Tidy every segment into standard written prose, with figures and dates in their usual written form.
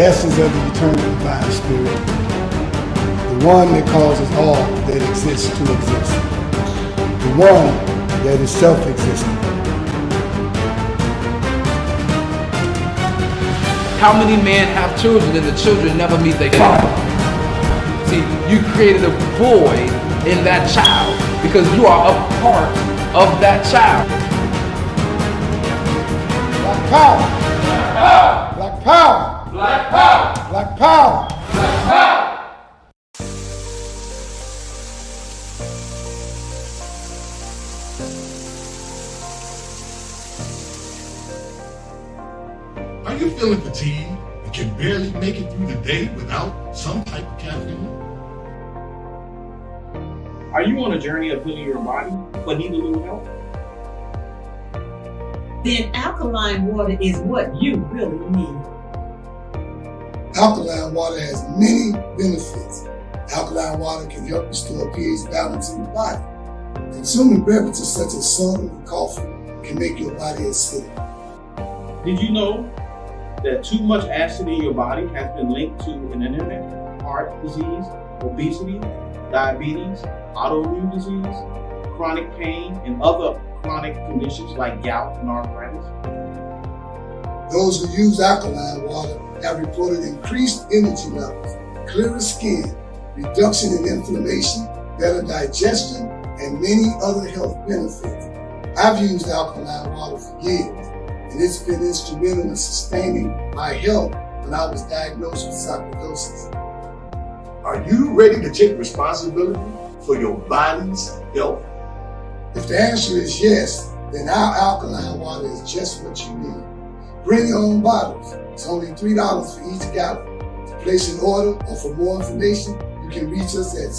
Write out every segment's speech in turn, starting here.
essence of the eternal divine spirit, the one that causes all that exists to exist, the one that is self-existent. How many men have children and the children never meet their father? See, you created a void in that child because you are a part of that child. Black power! Black power! Black power! Black power! Black power! Are you feeling fatigued and can barely make it through the day without some type of caffeine? Are you on a journey of healing your body but need a little help? Then alkaline water is what you really need. Alkaline water has many benefits. Alkaline water can help restore pH balance in the body. Consuming beverages such as soda and coffee can make your body acidic. Did you know that too much acid in your body has been linked to an internet, heart disease, obesity, diabetes, autoimmune disease, chronic pain, and other chronic conditions like gout and arthritis? Those who use alkaline water have reported increased energy levels, clearer skin, reduction in inflammation, better digestion, and many other health benefits. I've used alkaline water for years, and it's been instrumental in sustaining my health when I was diagnosed with sarcoidosis. Are you ready to take responsibility for your body's health? If the answer is yes, then our alkaline water is just what you need. Bring your own bottles. It's only $3 for each gallon. To place an order or for more information, you can reach us at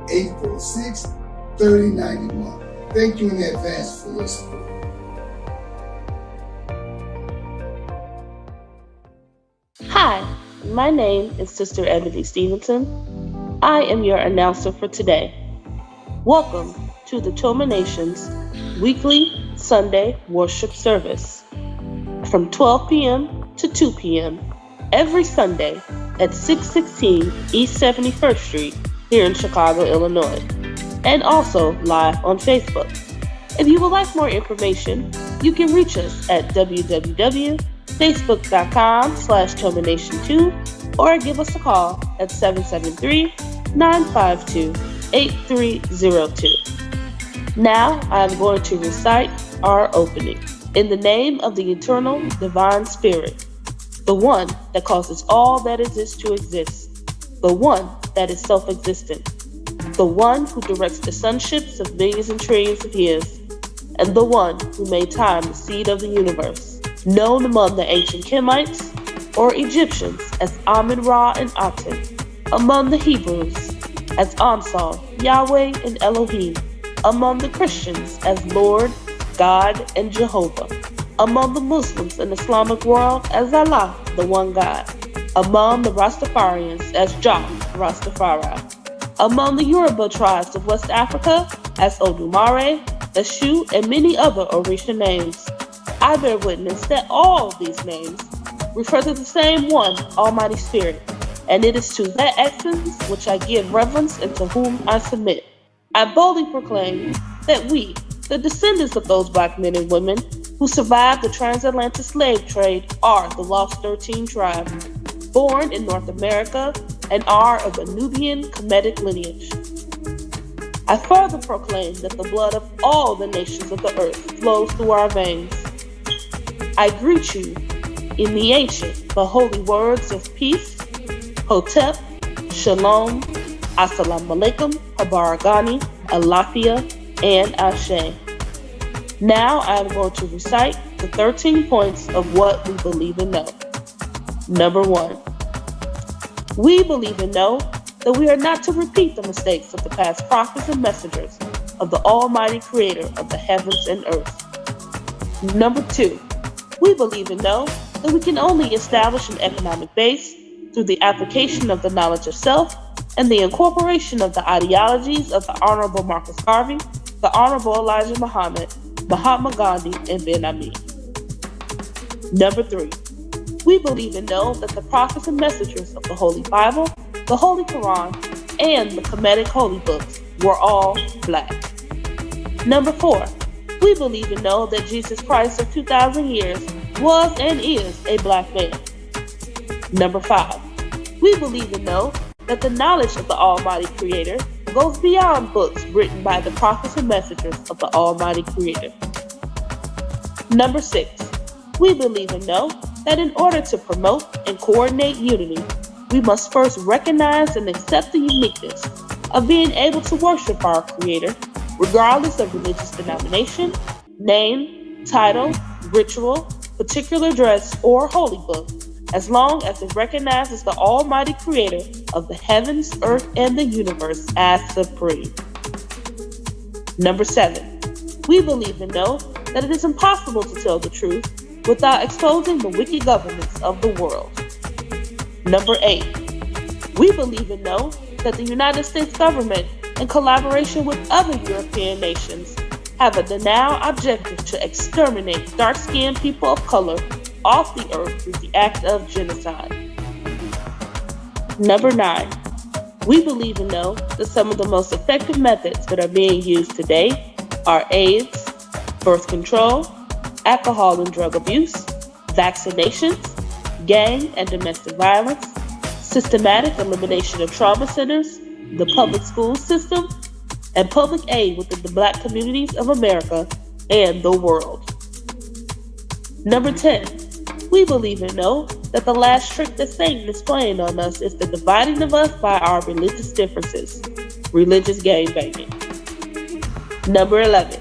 773-846-3091. Thank you in advance for your support. Hi, my name is Sister Ebony Stevenson. I am your announcer for today. Welcome to the T.O.M.A Nation's weekly Sunday worship service from 12 p.m. to 2 p.m. every Sunday at 616 East 71st Street here in Chicago, Illinois, and also live on Facebook. If you would like more information, you can reach us at www.facebook.com/TOMANation2 or give us a call at 773-952-8302. Now I am going to recite our opening. In the name of the eternal divine spirit, the one that causes all that exists to exist, the one that is self-existent, the one who directs the sunships of millions and trillions of years, and the one who made time the seed of the universe, known among the ancient Kemites or Egyptians as Amun-Ra and Aton, among the Hebrews as Ansar, Yahweh, and Elohim, among the Christians as Lord, God, and Jehovah, among the Muslims and Islamic world as Allah, the one God, among the Rastafarians as Jah Rastafari, among the Yoruba tribes of West Africa as Odumare, Eshu, and many other Orisha names. I bear witness that all these names refer to the same one, Almighty Spirit, and it is to that essence which I give reverence and to whom I submit. I boldly proclaim that we, the descendants of those black men and women who survived the transatlantic slave trade, are the Lost 13 tribe, born in North America and are of a Nubian Kemetic lineage. I further proclaim that the blood of all the nations of the earth flows through our veins. I greet you in the ancient but holy words of peace, Hotep, Shalom, Assalamu alaikum, Habaragani, Alafia, and Ashe. Now I am going to recite the 13 points of what we believe and know. Number 1. We believe and know that we are not to repeat the mistakes of the past prophets and messengers of the Almighty Creator of the heavens and earth. Number 2. We believe and know that we can only establish an economic base through the application of the knowledge of self and the incorporation of the ideologies of the Honorable Marcus Garvey, the Honorable Elijah Muhammad, Mahatma Gandhi, and Ben Ami. Number 3. We believe and know that the prophets and messengers of the Holy Bible, the Holy Quran, and the Kemetic holy books were all black. Number 4, we believe and know that Jesus Christ of 2,000 years was and is a black man. Number 5, we believe and know that the knowledge of the Almighty Creator goes beyond books written by the prophets and messengers of the Almighty Creator. Number 6, we believe and know that in order to promote and coordinate unity, we must first recognize and accept the uniqueness of being able to worship our Creator, regardless of religious denomination, name, title, ritual, particular dress, or holy book, as long as it recognizes the Almighty Creator of the heavens, earth, and the universe as supreme. Number 7, we believe and know that it is impossible to tell the truth without exposing the wicked governments of the world. Number 8, we believe and know that the United States government, in collaboration with other European nations, have a denial objective to exterminate dark-skinned people of color off the earth through the act of genocide. Number 9, we believe and know that some of the most effective methods that are being used today are AIDS, birth control, alcohol and drug abuse, vaccinations, gang and domestic violence, systematic elimination of trauma centers, the public school system, and public aid within the black communities of America and the world. Number 10, we believe and know that the last trick that Satan is playing on us is the dividing of us by our religious differences, religious gangbanging. Number 11,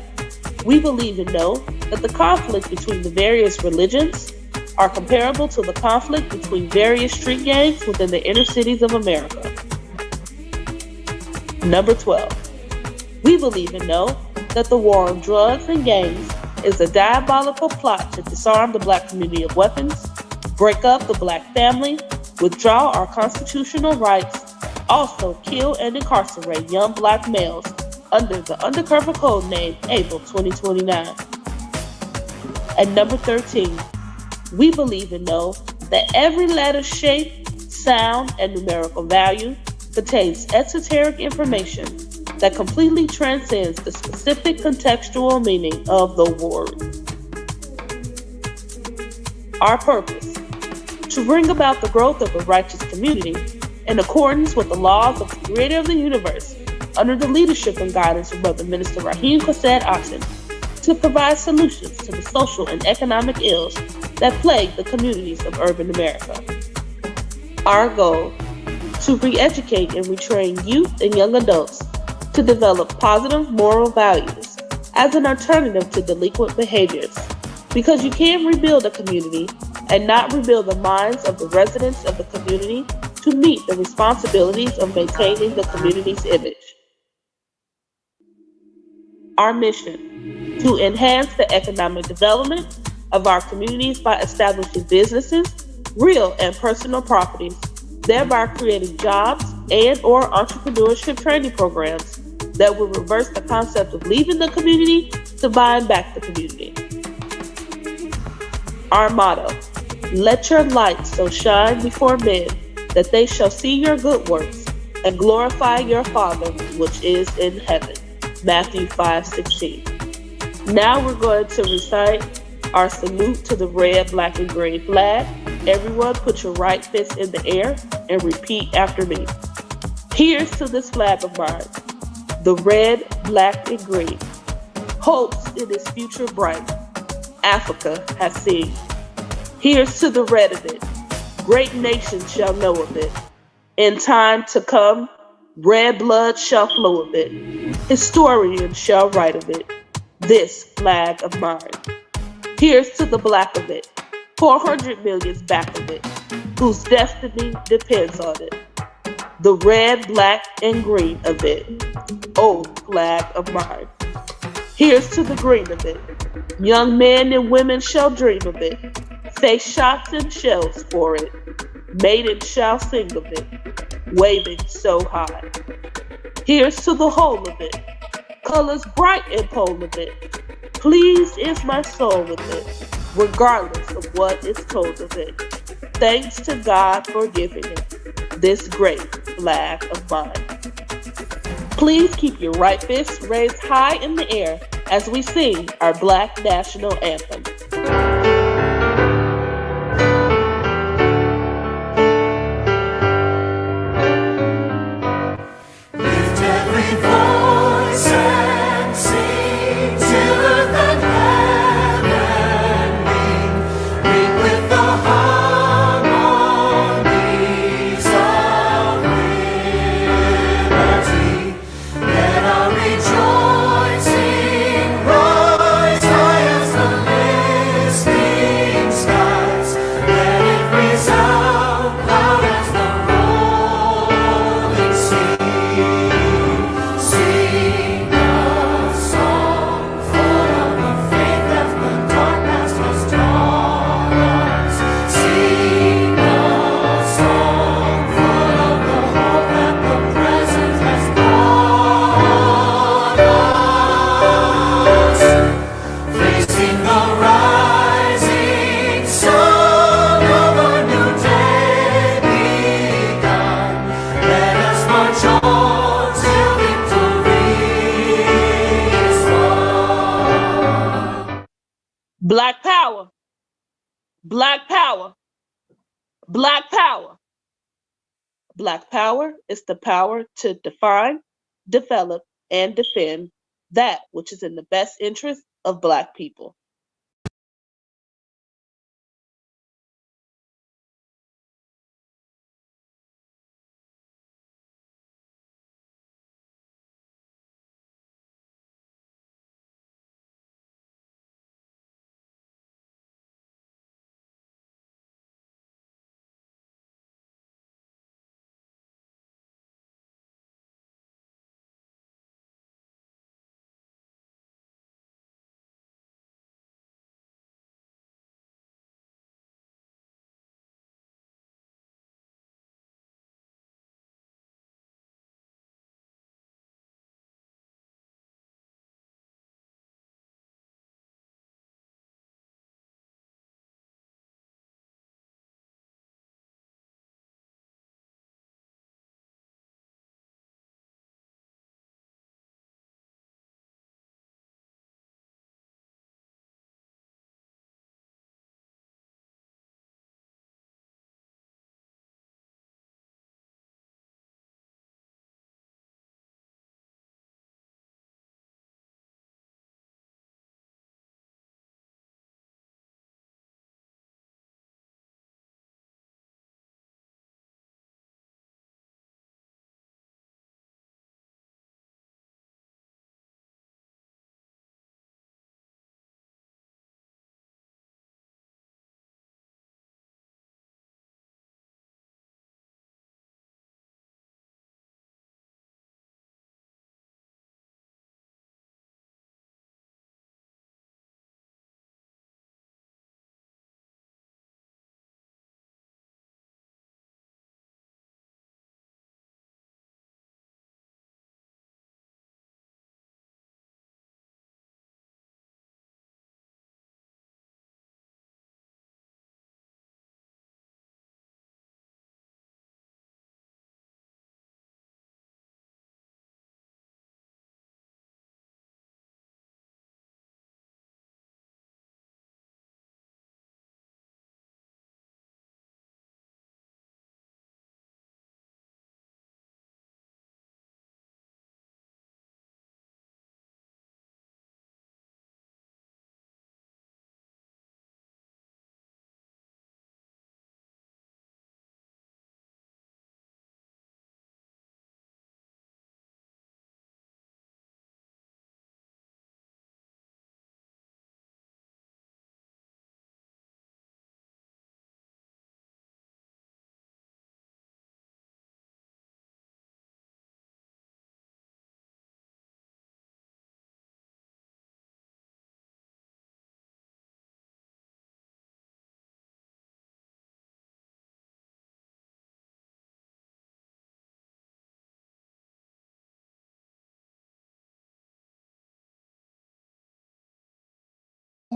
we believe and know that the conflict between the various religions are comparable to the conflict between various street gangs within the inner cities of America. Number 12, we believe and know that the war on drugs and gangs is a diabolical plot to disarm the black community of weapons, break up the black family, withdraw our constitutional rights, also kill and incarcerate young black males under the undercover code name April 2029. And number 13, we believe and know that every letter, shape, sound, and numerical value contains esoteric information that completely transcends the specific contextual meaning of the word. Our purpose: to bring about the growth of a righteous community in accordance with the laws of the Creator of the universe, under the leadership and guidance of Brother Minister Rahim Cesed Aton, to provide solutions to the social and economic ills that plague the communities of urban America. Our goal: to re-educate and retrain youth and young adults to develop positive moral values as an alternative to delinquent behaviors, because you can't rebuild a community and not rebuild the minds of the residents of the community to meet the responsibilities of maintaining the community's image. Our mission: to enhance the economic development of our communities by establishing businesses, real and personal properties, thereby creating jobs and/or entrepreneurship training programs that will reverse the concept of leaving the community to buying back the community. Our motto: let your light so shine before men that they shall see your good works and glorify your Father which is in heaven. Matthew 5:16. Now we're going to recite our salute to the red, black, and green flag. Everyone put your right fist in the air and repeat after me. Here's to this flag of mine, the red, black, and green. Hopes in its future bright, Africa has seen. Here's to the red of it, great nations shall know of it. In time to come, red blood shall flow of it. Historians shall write of it, this flag of mine. Here's to the black of it, 400 million's back of it, whose destiny depends on it. The red, black, and green of it, oh flag of mine. Here's to the green of it, young men and women shall dream of it, face shots and shells for it, maidens shall sing of it, waving so high. Here's to the whole of it, colors bright and pole of it, pleased is my soul with it, regardless of what is told of it. thanks to God for giving it, this great flag of mine. Please keep your right fist raised high in the air as we sing our Black National Anthem. Lift every voice and sing till earth and heaven ring with the harmonies of liberty. Let our rejoicing rise high as the listening skies. Let it resound loud as the rolling sea. Sing a song full of the faith that the dark past has taught us. Sing a song full of the hope that the present has brought us. Facing the rising sun of a new day begun. Let us march on till victory is won. Black power, black power, black power. Black power is the power to define, develop, and defend that which is in the best interest of Black people.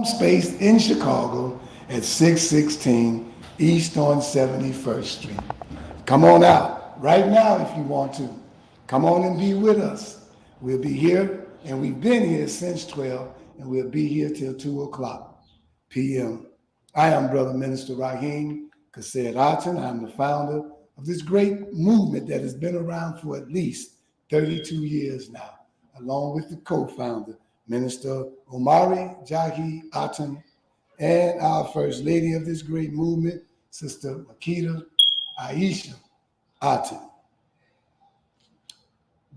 Space in Chicago at 616 east on 71st Street. Come on out right now if you want to. Come on and be with us. We'll be here, and we've been here since 12, and we'll be here till 2 o'clock p.m. I am Brother Minister Rahim Cesed Aton. I'm the founder of this great movement that has been around for at least 32 years now, along with the co-founder, Minister Omari Jahi Aton, and our First Lady of this great movement, Sister Makita Aisha Aton.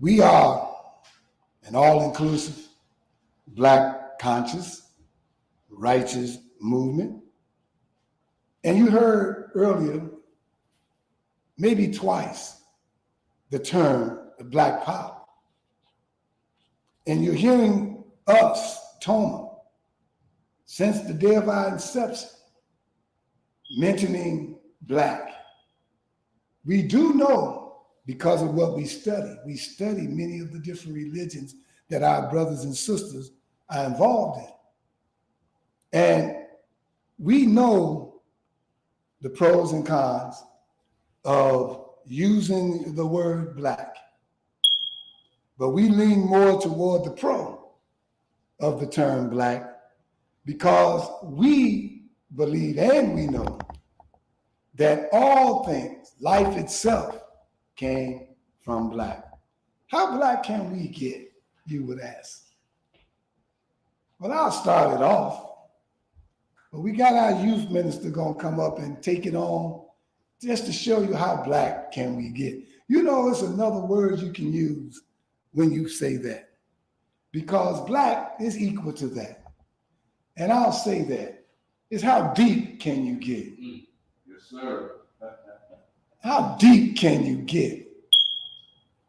We are an all-inclusive, Black conscious, righteous movement. And you heard earlier, maybe twice, the term the Black Power. And you're hearing us, T.O.M.A, since the day of our inception, mentioning Black. We do know, because of what we study many of the different religions that our brothers and sisters are involved in. And we know the pros and cons of using the word Black, but we lean more toward the pro of the term Black because we believe and we know that all things, life itself, came from Black. How Black can we get, you would ask? Well, I'll start it off, but we got our youth minister gonna come up and take it on just to show you how Black can we get. You know, it's another word you can use when you say that, because Black is equal to that. And I'll say that. It's how deep can you get? Yes, sir. How deep can you get?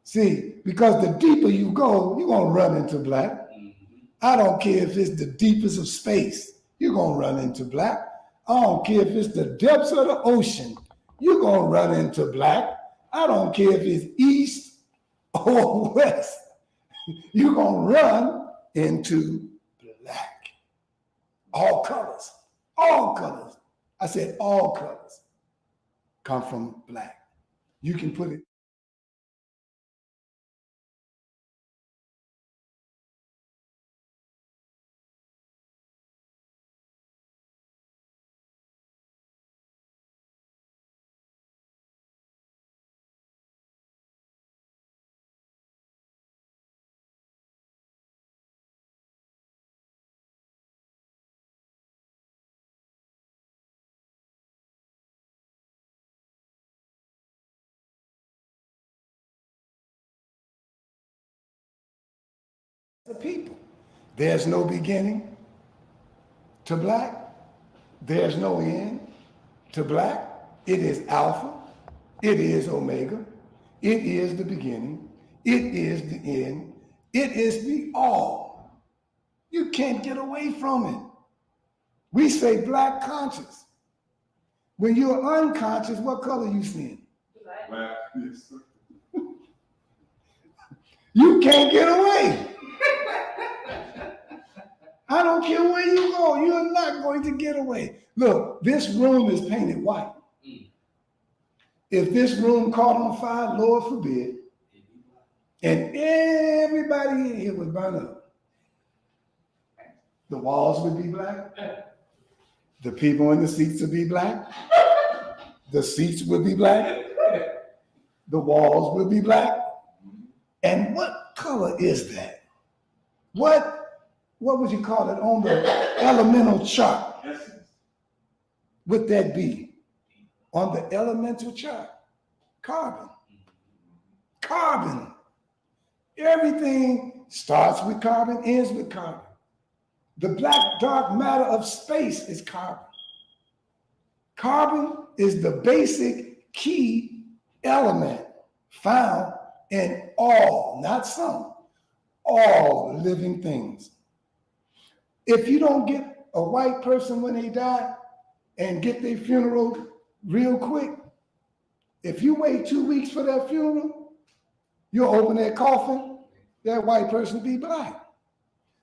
See, because the deeper you go, you're gonna run into Black. I don't care if it's the deepest of space, you're gonna run into Black. I don't care if it's the depths of the ocean, you're gonna run into Black. I don't care if it's east or west, you're gonna run into Black. All colors, all colors. I said all colors come from Black. You can put it. The people. There's no beginning to Black. There's no end to Black. It is Alpha. It is Omega. It is the beginning. It is the end. It is the all. You can't get away from it. We say Black conscious. When you're unconscious, what color you seeing? Black. Yes. You can't get away. I don't care where you go, you're not going to get away. Look, this room is painted white. If this room caught on fire, Lord forbid, and everybody in here would burn up, the walls would be Black, the people in the seats would be Black, the seats would be Black, the walls would be Black. And what color is that? What would you call it on the elemental chart? Would that be on the elemental chart? Carbon. Carbon. Everything starts with carbon, ends with carbon. The black dark matter of space is carbon. Carbon is the basic key element found in all, not some, all living things. If you don't get a white person when they die and get their funeral real quick, if you wait 2 weeks for that funeral, you'll open that coffin, that white person will be black.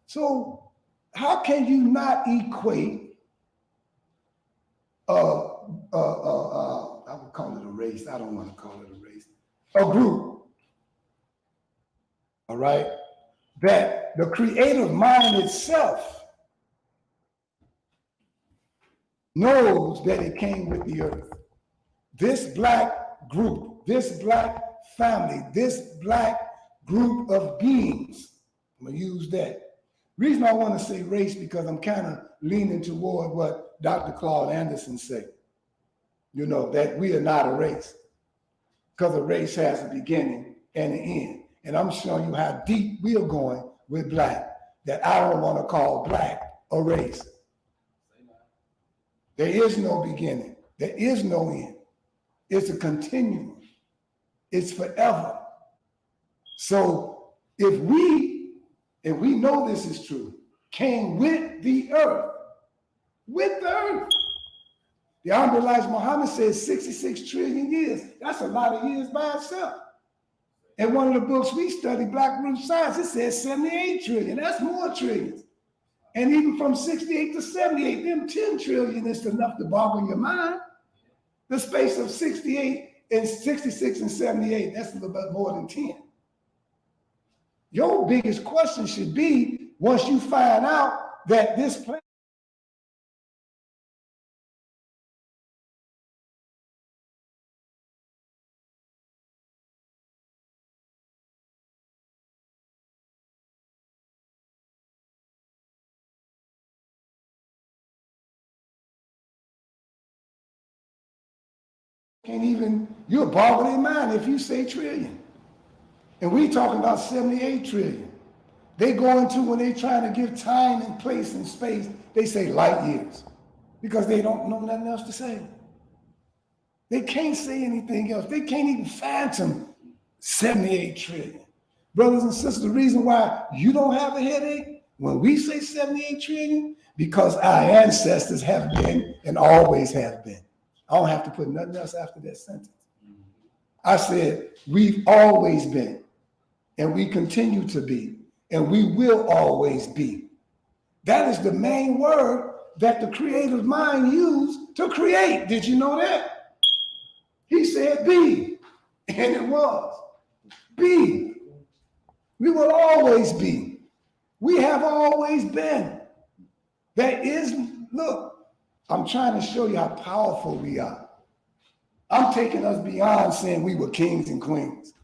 So how can you not equate I would call it a race. I don't want to call it a race. A group, all right, that the creative mind itself knows that it came with the earth. This black group, this black family, this black group of beings, I'm gonna use that. Reason I want to say race because I'm kind of leaning toward what Dr. Claude Anderson said. You know, that we are not a race because a race has a beginning and an end. And I'm showing you how deep we are going with black, that I don't want to call black a race. There is no beginning. There is no end. It's a continuum. It's forever. So if we know this is true, came with the earth, the Honorable Elijah Muhammad says 66 trillion years. That's a lot of years by itself. In one of the books we study, Black Root Science, it says 78 trillion. That's more trillions. And even from 68 to 78, them 10 trillion is enough to boggle your mind. The space of 68 and 66 and 78, that's a little bit more than 10. Your biggest question should be, once you find out that this planet can't even, you'll boggle their mind if you say trillion. And we talking about 78 trillion. They go into, when they trying to give time and place and space, they say light years because they don't know nothing else to say. They can't say anything else. They can't even fathom 78 trillion. Brothers and sisters, the reason why you don't have a headache when we say 78 trillion, because our ancestors have been and always have been. I don't have to put nothing else after that sentence. I said, we've always been, and we continue to be, and we will always be. That is the main word that the creative mind used to create. Did you know that? He said be, and it was. Be. We will always be. We have always been. There is, look, I'm trying to show you how powerful we are. I'm taking us beyond saying we were kings and queens.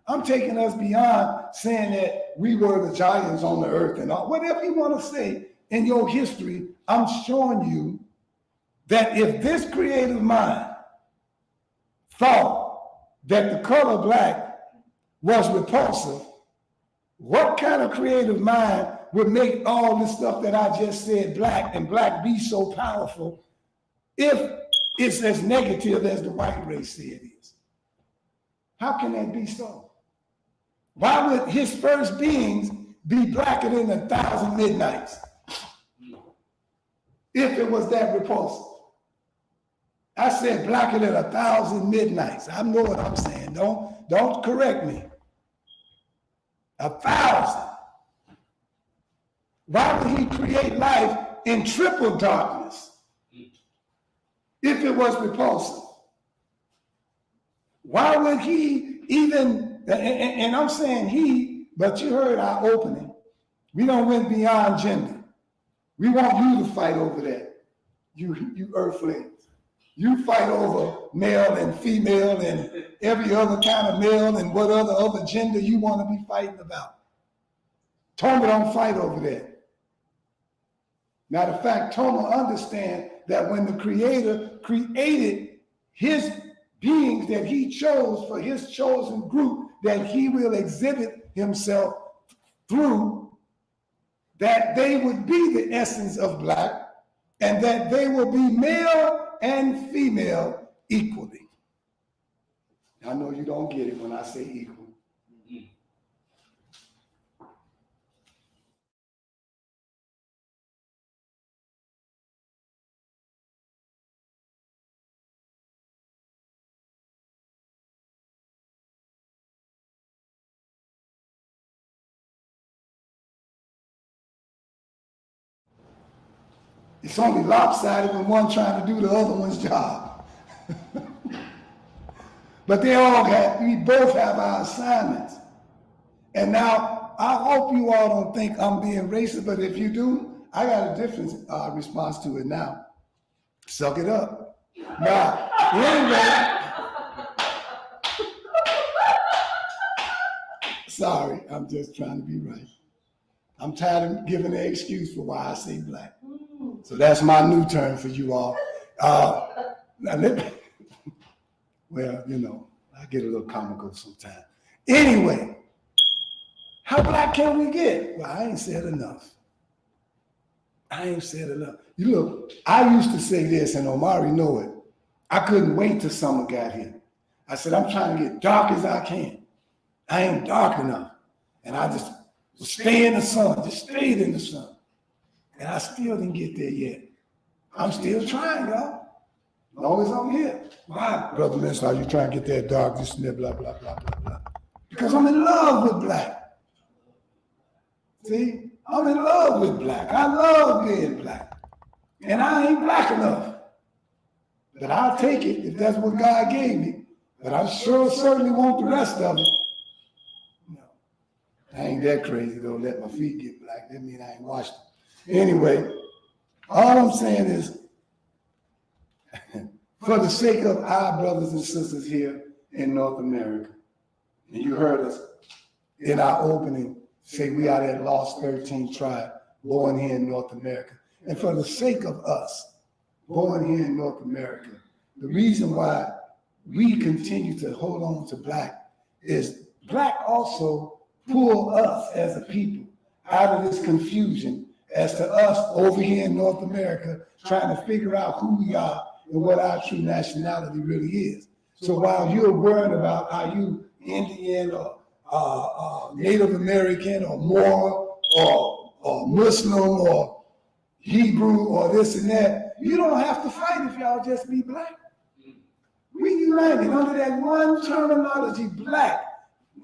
I'm taking us beyond saying that we were the giants on the earth and all. Whatever you want to say in your history, I'm showing you that if this creative mind thought that the color black was repulsive, what kind of creative mind would make all this stuff that I just said black and black be so powerful if it's as negative as the white race said it is? How can that be so? Why would his first beings be blacker than 1,000 midnights if it was that repulsive? I said blacker than 1,000 midnights. I know what I'm saying. Don't correct me. 1,000. Why would he create life in triple darkness if it was repulsive? Why would he even, and I'm saying he, but you heard our opening. We don't went beyond gender. We want you to fight over that, you earthlings. You fight over male and female and every other kind of male and what other gender you want to be fighting about. T.O.M.A don't fight over that. Matter of fact, T.O.M.A understand that when the Creator created his beings that he chose for his chosen group that he will exhibit himself through, that they would be the essence of black and that they will be male and female equally. I know you don't get it when I say equal. It's only lopsided when one trying to do the other one's job. But we both have our assignments. And now, I hope you all don't think I'm being racist, but if you do, I got a different response to it now. Suck it up. Now, anyway, sorry, I'm just trying to be right. I'm tired of giving an excuse for why I say black. So that's my new term for you all. Well, you know, I get a little comical sometimes. Anyway, how black can we get? Well, I ain't said enough. You look, I used to say this, and Omari know it. I couldn't wait till summer got here. I said, I'm trying to get dark as I can. I ain't dark enough. And I just stay in the sun, just stayed in the sun. And I still didn't get there yet. I'm still trying, y'all. As long as I'm here. Why, Brother Minister, are you trying to get that dark, this and that, blah, blah, blah, blah, blah. Because I'm in love with black. See? I'm in love with black. I love being black. And I ain't black enough. But I'll take it if that's what God gave me. But I certainly want the rest of it. No, I ain't that crazy though. Let my feet get black. That means I ain't washed them. Anyway, all I'm saying is, for the sake of our brothers and sisters here in North America, and you heard us in our opening say we are that lost 13th tribe born here in North America. And for the sake of us born here in North America, the reason why we continue to hold on to black is black also pull us as a people out of this confusion as to us over here in North America trying to figure out who we are and what our true nationality really is. So while you're worried about are you Indian or Native American or Moor or Muslim or Hebrew or this and that, you don't have to fight if y'all just be black. We united under that one terminology, black.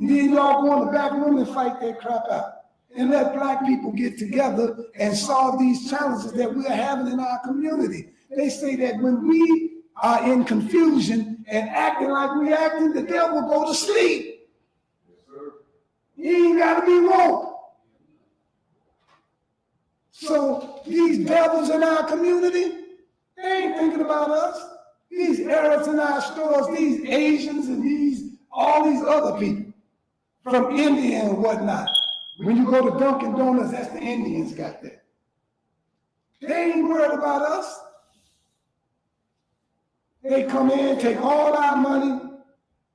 And then y'all go in the back room and fight that crap out. And let black people get together and solve these challenges that we're having in our community. They say that when we are in confusion and acting like we acting, the devil will go to sleep. You ain't got to be woke. So these devils in our community, they ain't thinking about us. These Arabs in our stores, these Asians and all these other people from India and whatnot. When you go to Dunkin' Donuts, that's the Indians got that. They ain't worried about us. They come in, take all our money,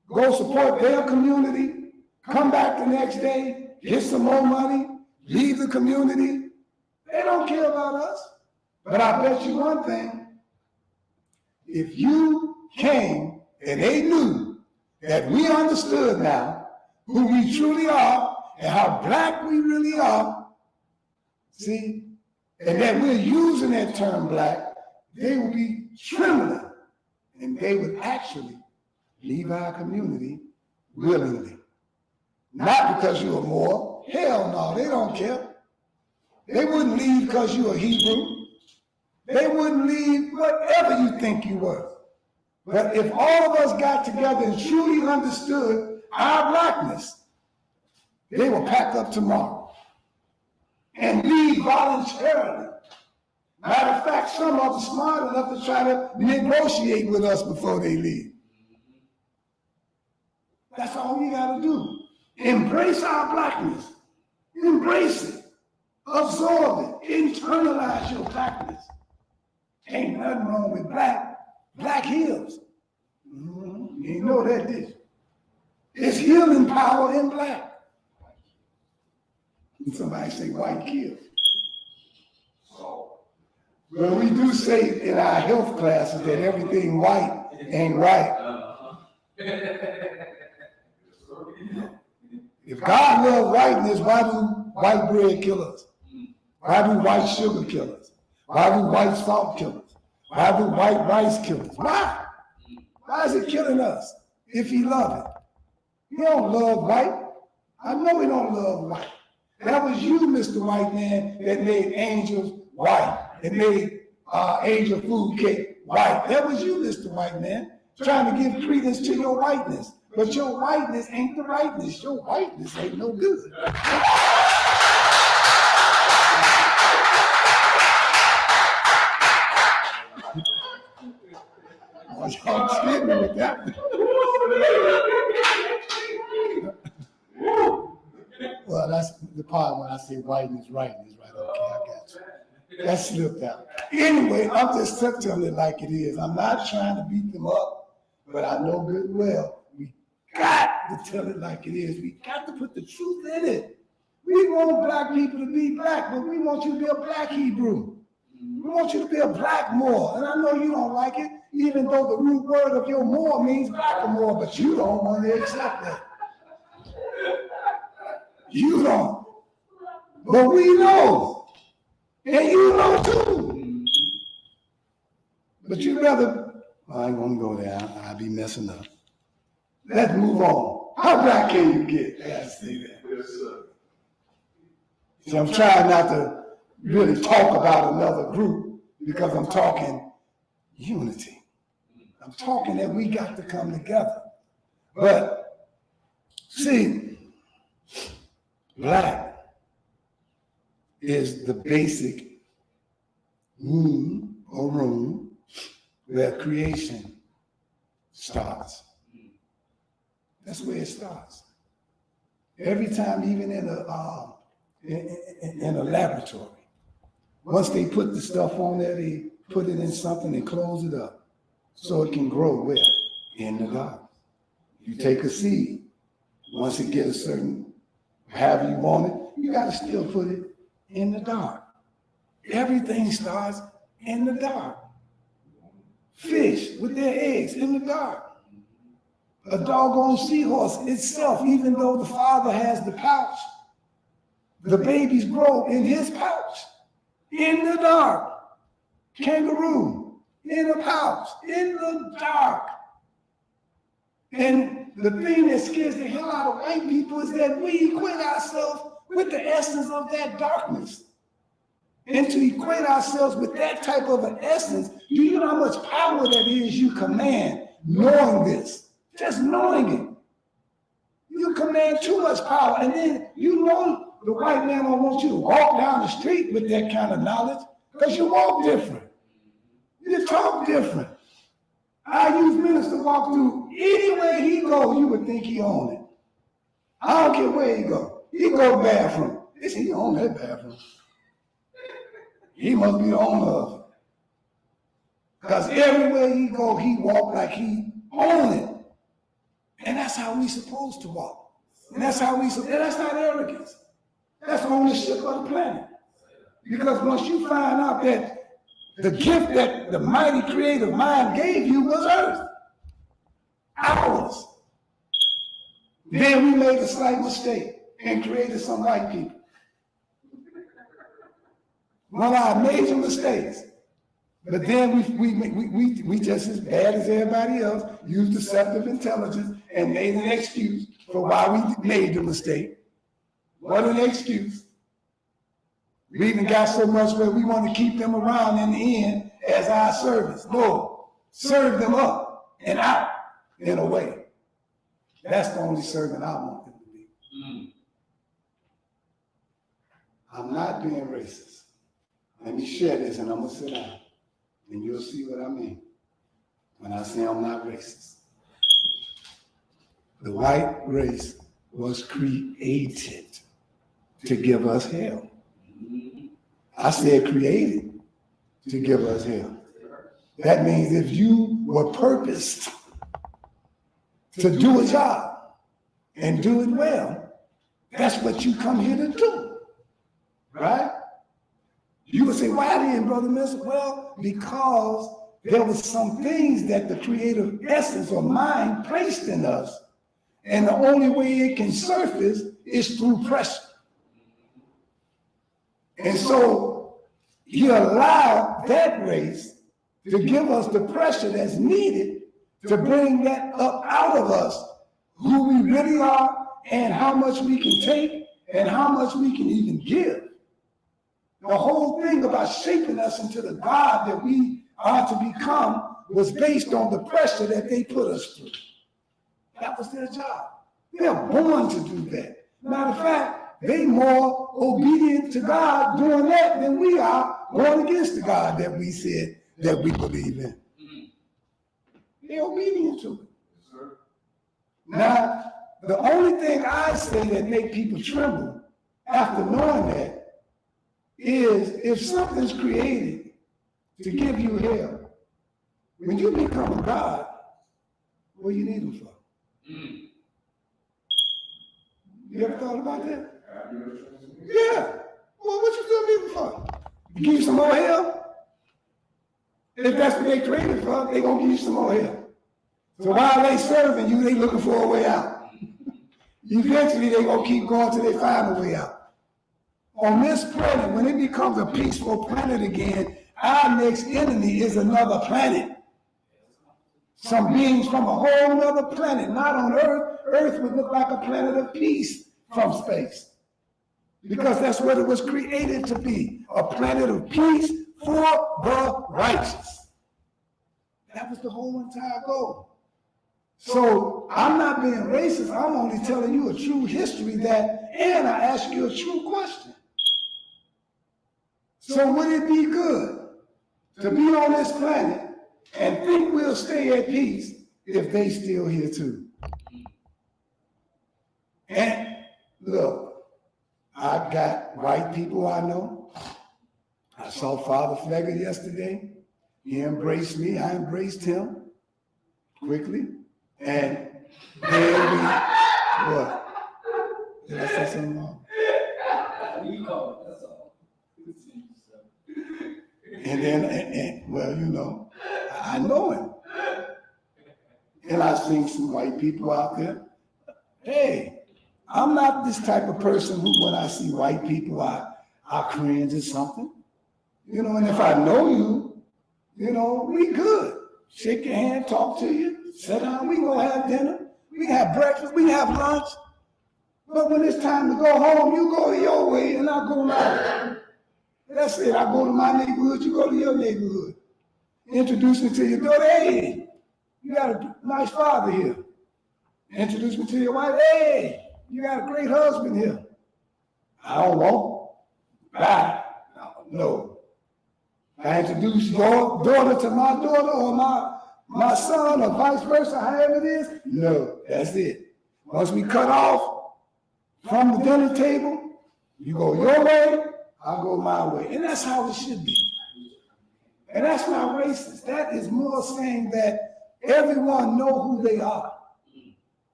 go support their community, come back the next day, get some more money, leave the community. They don't care about us. But I bet you one thing, if you came and they knew that we understood now who we truly are and how black we really are, see, and that we're using that term black, they would be trembling and they would actually leave our community willingly. Not because you are more. Hell no, they don't care. They wouldn't leave because you are Hebrew. They wouldn't leave whatever you think you were. But if all of us got together and truly understood our blackness, they will pack up tomorrow and leave voluntarily. Matter of fact, some of them smart enough to try to negotiate with us before they leave. That's all we got to do. Embrace our blackness. Embrace it. Absorb it. Internalize your blackness. Ain't nothing wrong with black. Black heals. You ain't know that, did you? It's healing power in black. And somebody say white kills. Well, we do say in our health classes that everything white ain't right. If God loves whiteness, why do white bread kill us? Why do white sugar kill us? Why do white salt kill us? Why do white rice kill us? Why? Why is it killing us if he loves it? He don't love white. I know he don't love white. That was you, Mr. White Man, that made angels white and made angel food cake white. That was you, Mr. White Man. trying to give credence to your whiteness. But your whiteness ain't the rightness. Your whiteness ain't no good. Y'all scared me with that one. Well, that's the part when I say whiteness, rightness, right? Okay, I got you. That slipped out. Anyway, I'm just telling it like it is. I'm not trying to beat them up, but I know good and well we got to tell it like it is. We got to put the truth in it. We want black people to be black, but we want you to be a black Hebrew. We want you to be a black Moor. And I know you don't like it, even though the root word of your Moor means black Moor, but you don't want to accept that. You don't. But we know. And you know too. But you'd rather, I ain't gonna go there. I'll be messing up. Let's move on. How black can you get? I gotta say that. Yes, sir. See, I'm trying not to really talk about another group because I'm talking unity. I'm talking that we got to come together. But see, black is the basic room where creation starts. That's where it starts. Every time, even in a laboratory, once they put the stuff on there, they put it in something and close it up so it can grow where? In the dark. You take a seed, once it gets a certain, however you want it, you got to still put it in the dark. Everything starts in the dark. Fish with their eggs in the dark. A doggone seahorse itself, even though the father has the pouch, the babies grow in his pouch, in the dark. Kangaroo, in a pouch, in the dark. And the thing that scares the hell out of white people is that we equate ourselves with the essence of that darkness. And to equate ourselves with that type of an essence, do you know how much power that is you command knowing this? Just knowing it. You command too much power. And then you know the white man don't want you to walk down the street with that kind of knowledge because you walk different. You talk different. Our youth minister walk through anywhere he go, you would think he owned it. I don't care where he go. He go to the bathroom. They say he own that bathroom. He must be the owner of it. Because everywhere he go, he walk like he own it. And that's how we supposed to walk. And that's how and that's not arrogance. That's ownership of the planet. Because once you find out that the gift that the mighty creative mind gave you was earth, ours, then we made a slight mistake and created some white people. One of our major mistakes. But then we just as bad as everybody else used deceptive intelligence and made an excuse for why we made the mistake. What an excuse. We even got so much where we want to keep them around in the end as our servants. No, serve them up and out in a way. That's the only servant I want them to be. I'm not being racist. Let me share this and I'm going to sit down. And you'll see what I mean when I say I'm not racist. The white race was created to give us hell. I said created to give us hell. That means if you were purposed to do a job and do it well, that's what you come here to do, right? You would say, why then, Brother Mister? Well, because there was some things that the creative essence or mind placed in us, and the only way it can surface is through pressure. And so he allowed that race to give us the pressure that's needed to bring that up out of us, who we really are, and how much we can take, and how much we can even give. The whole thing about shaping us into the God that we are to become was based on the pressure that they put us through. That was their job. They're born to do that. Matter of fact, they more obedient to God doing that than we are going against the God that we said that we believe in. They're obedient to it. Now, the only thing I say that make people tremble after knowing that is if something's created to give you hell, when you become a God, what do you need them for? You ever thought about that? Yeah. Well, what you still need them for? To give you some more hell? If that's what they created for, they're going to give you some more hell. So while they serving you, they looking for a way out. Eventually, they're going to keep going till they find a way out. On this planet, when it becomes a peaceful planet again, our next enemy is another planet. Some beings from a whole other planet, not on Earth. Earth would look like a planet of peace from space. Because that's what it was created to be, a planet of peace for the righteous. That was the whole entire goal. So I'm not being racist, I'm only telling you a true history and I ask you a true question. So would it be good to be on this planet and think we'll stay at peace if they still here too? And look, I got white people I know. I saw Father Flegger yesterday. He embraced me, I embraced him quickly. And then what? Did I say something wrong? And then, well, you know, I know him. And I've seen some white people out there. Hey, I'm not this type of person who, when I see white people, I cringe or something. You know, and if I know you, you know, we good. Shake your hand, talk to you, sit down, we gonna have dinner, we can have breakfast, we can have lunch. But when it's time to go home, you go your way and I go mine. That's it, I go to my neighborhood, you go to your neighborhood. Introduce me to your daughter, hey, you got a nice father here. Introduce me to your wife, hey, you got a great husband here. I don't want, bye, no. I introduce your daughter to my daughter or my son or vice versa, however it is. No, that's it. Once we cut off from the dinner table, you go your way, I'll go my way. And that's how it should be. And that's not racist. That is more saying that everyone knows who they are.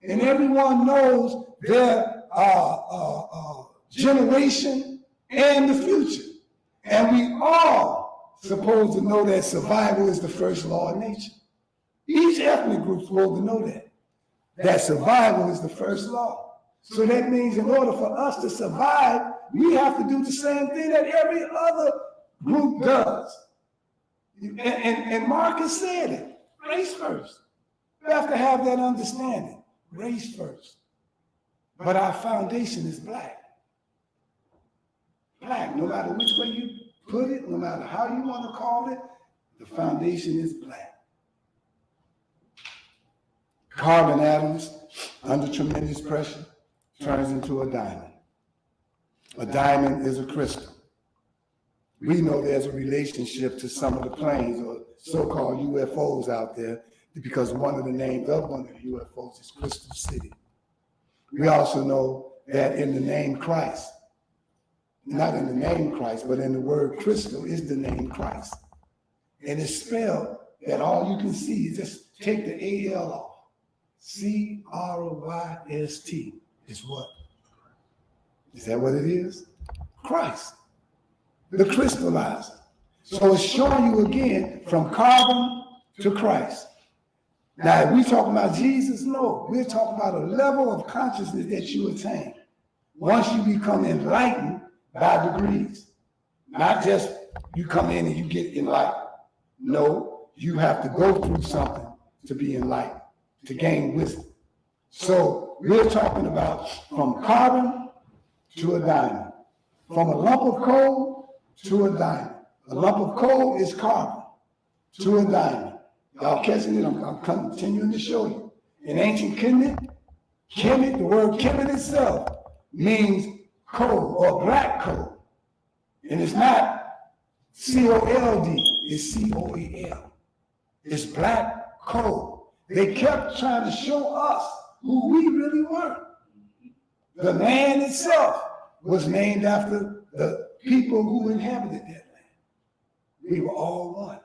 And everyone knows their generation and the future. And we all supposed to know that survival is the first law of nature. Each ethnic group is supposed to know that survival is the first law. So that means in order for us to survive, we have to do the same thing that every other group does. And Marcus said it, race first. We have to have that understanding, race first. But our foundation is black. Black, no matter which way you put it, no matter how you want to call it, the foundation is black. Carbon atoms, under tremendous pressure, turns into a diamond. A diamond is a crystal. We know there's a relationship to some of the planes or so-called UFOs out there because one of the names of one of the UFOs is Crystal City. We also know that in the name Christ, not in the name Christ, but in the word crystal is the name Christ. And it's spelled that all you can see is just take the AL off. Christ is what? Is that what it is? Christ, the crystallizer. So it's showing you again from carbon to Christ. Now, if we talking about Jesus, no, we're talking about a level of consciousness that you attain once you become enlightened by degrees. Not just you come in and you get enlightened. No, you have to go through something to be enlightened, to gain wisdom. So we're talking about from carbon to a diamond, from a lump of coal to a diamond. A lump of coal is carbon to a diamond. Y'all catching it? I'm continuing to show you. In ancient Kemet, the word Kemet itself means coal or black coal. And it's not C-O-L-D, it's C-O-A-L. It's black coal. They kept trying to show us who we really were. The land itself was named after the people who inhabited that land. We were all one.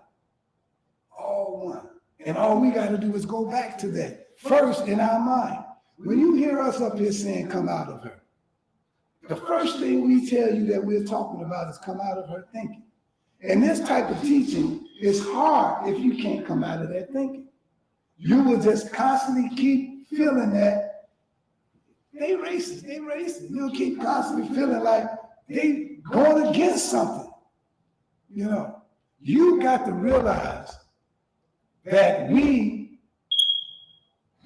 All one. And all we got to do is go back to that first in our mind. When you hear us up here saying, come out of her, the first thing we tell you that we're talking about is come out of her thinking. And this type of teaching is hard if you can't come out of that thinking. You will just constantly keep feeling that they racist. You'll keep constantly feeling like they going against something. You know, you got to realize that we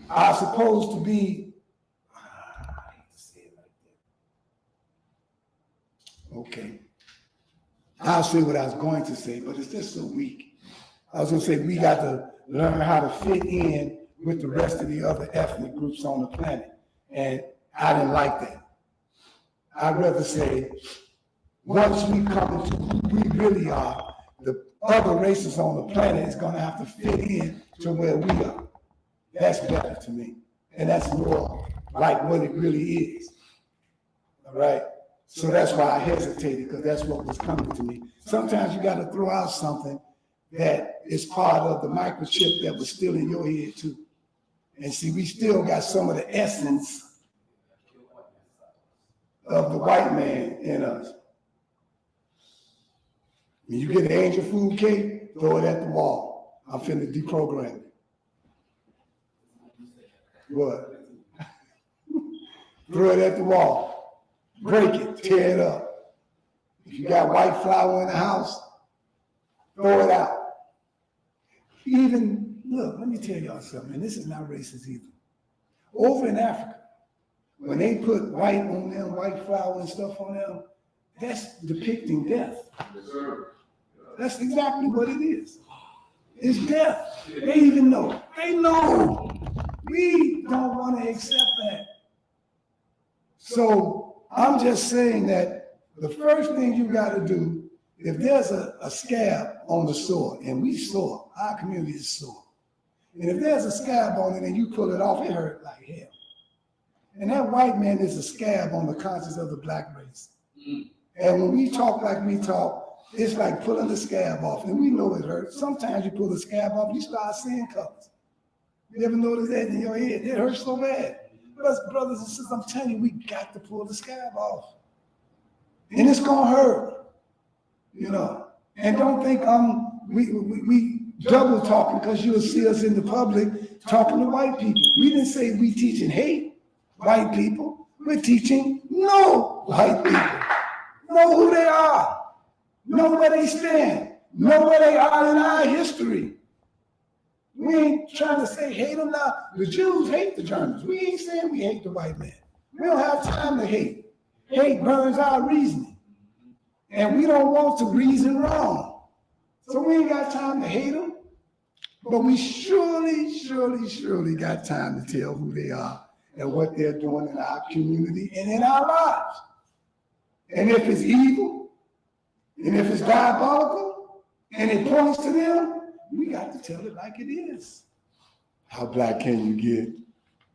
are supposed to be, I hate to say it like that. Okay. I'll say what I was going to say, but it's just so weak. I was going to say we got to learn how to fit in with the rest of the other ethnic groups on the planet. And I didn't like that. I'd rather say once we come into who we really are, the other races on the planet is going to have to fit in to where we are. That's better to me. And that's more like what it really is. All right? So that's why I hesitated, because that's what was coming to me. Sometimes you got to throw out something that is part of the microchip that was still in your head too. And see, we still got some of the essence of the white man in us. When you get an angel food cake, throw it at the wall. I'm finna deprogram it. What? Throw it at the wall. Break it, tear it up. If you got white flour in the house, throw it out. Even, look, let me tell y'all something, and this is not racist either. Over in Africa, when they put white on them, white flour and stuff on them, that's depicting death. That's exactly what it is. It's death. They even know. They know. We don't want to accept that. So I'm just saying that the first thing you got to do, if there's a scab on the sore, and we sore, our community is sore, and if there's a scab on it and you pull it off, it hurt like hell. And that white man is a scab on the conscience of the black race. And when we talk like we talk, it's like pulling the scab off, and we know it hurts. Sometimes you pull the scab off, you start seeing colors. You ever notice that in your head? It hurts so bad. But brothers and sisters, I'm telling you, we got to pull the scab off. And it's gonna hurt, you know. And don't think we double talking, because you'll see us in the public talking to white people. We didn't say we teaching hate white people. We're teaching know white people. Know who they are. Know where they stand. Know where they are in our history. We ain't trying to say hate them now. The Jews hate the Germans. We ain't saying we hate the white man. We don't have time to hate. Hate burns our reasoning. And we don't want to reason wrong. So we ain't got time to hate them. But we surely got time to tell who they are and what they're doing in our community and in our lives. And if it's evil, and if it's diabolical, and it points to them, we got to tell it like it is. How black can you get?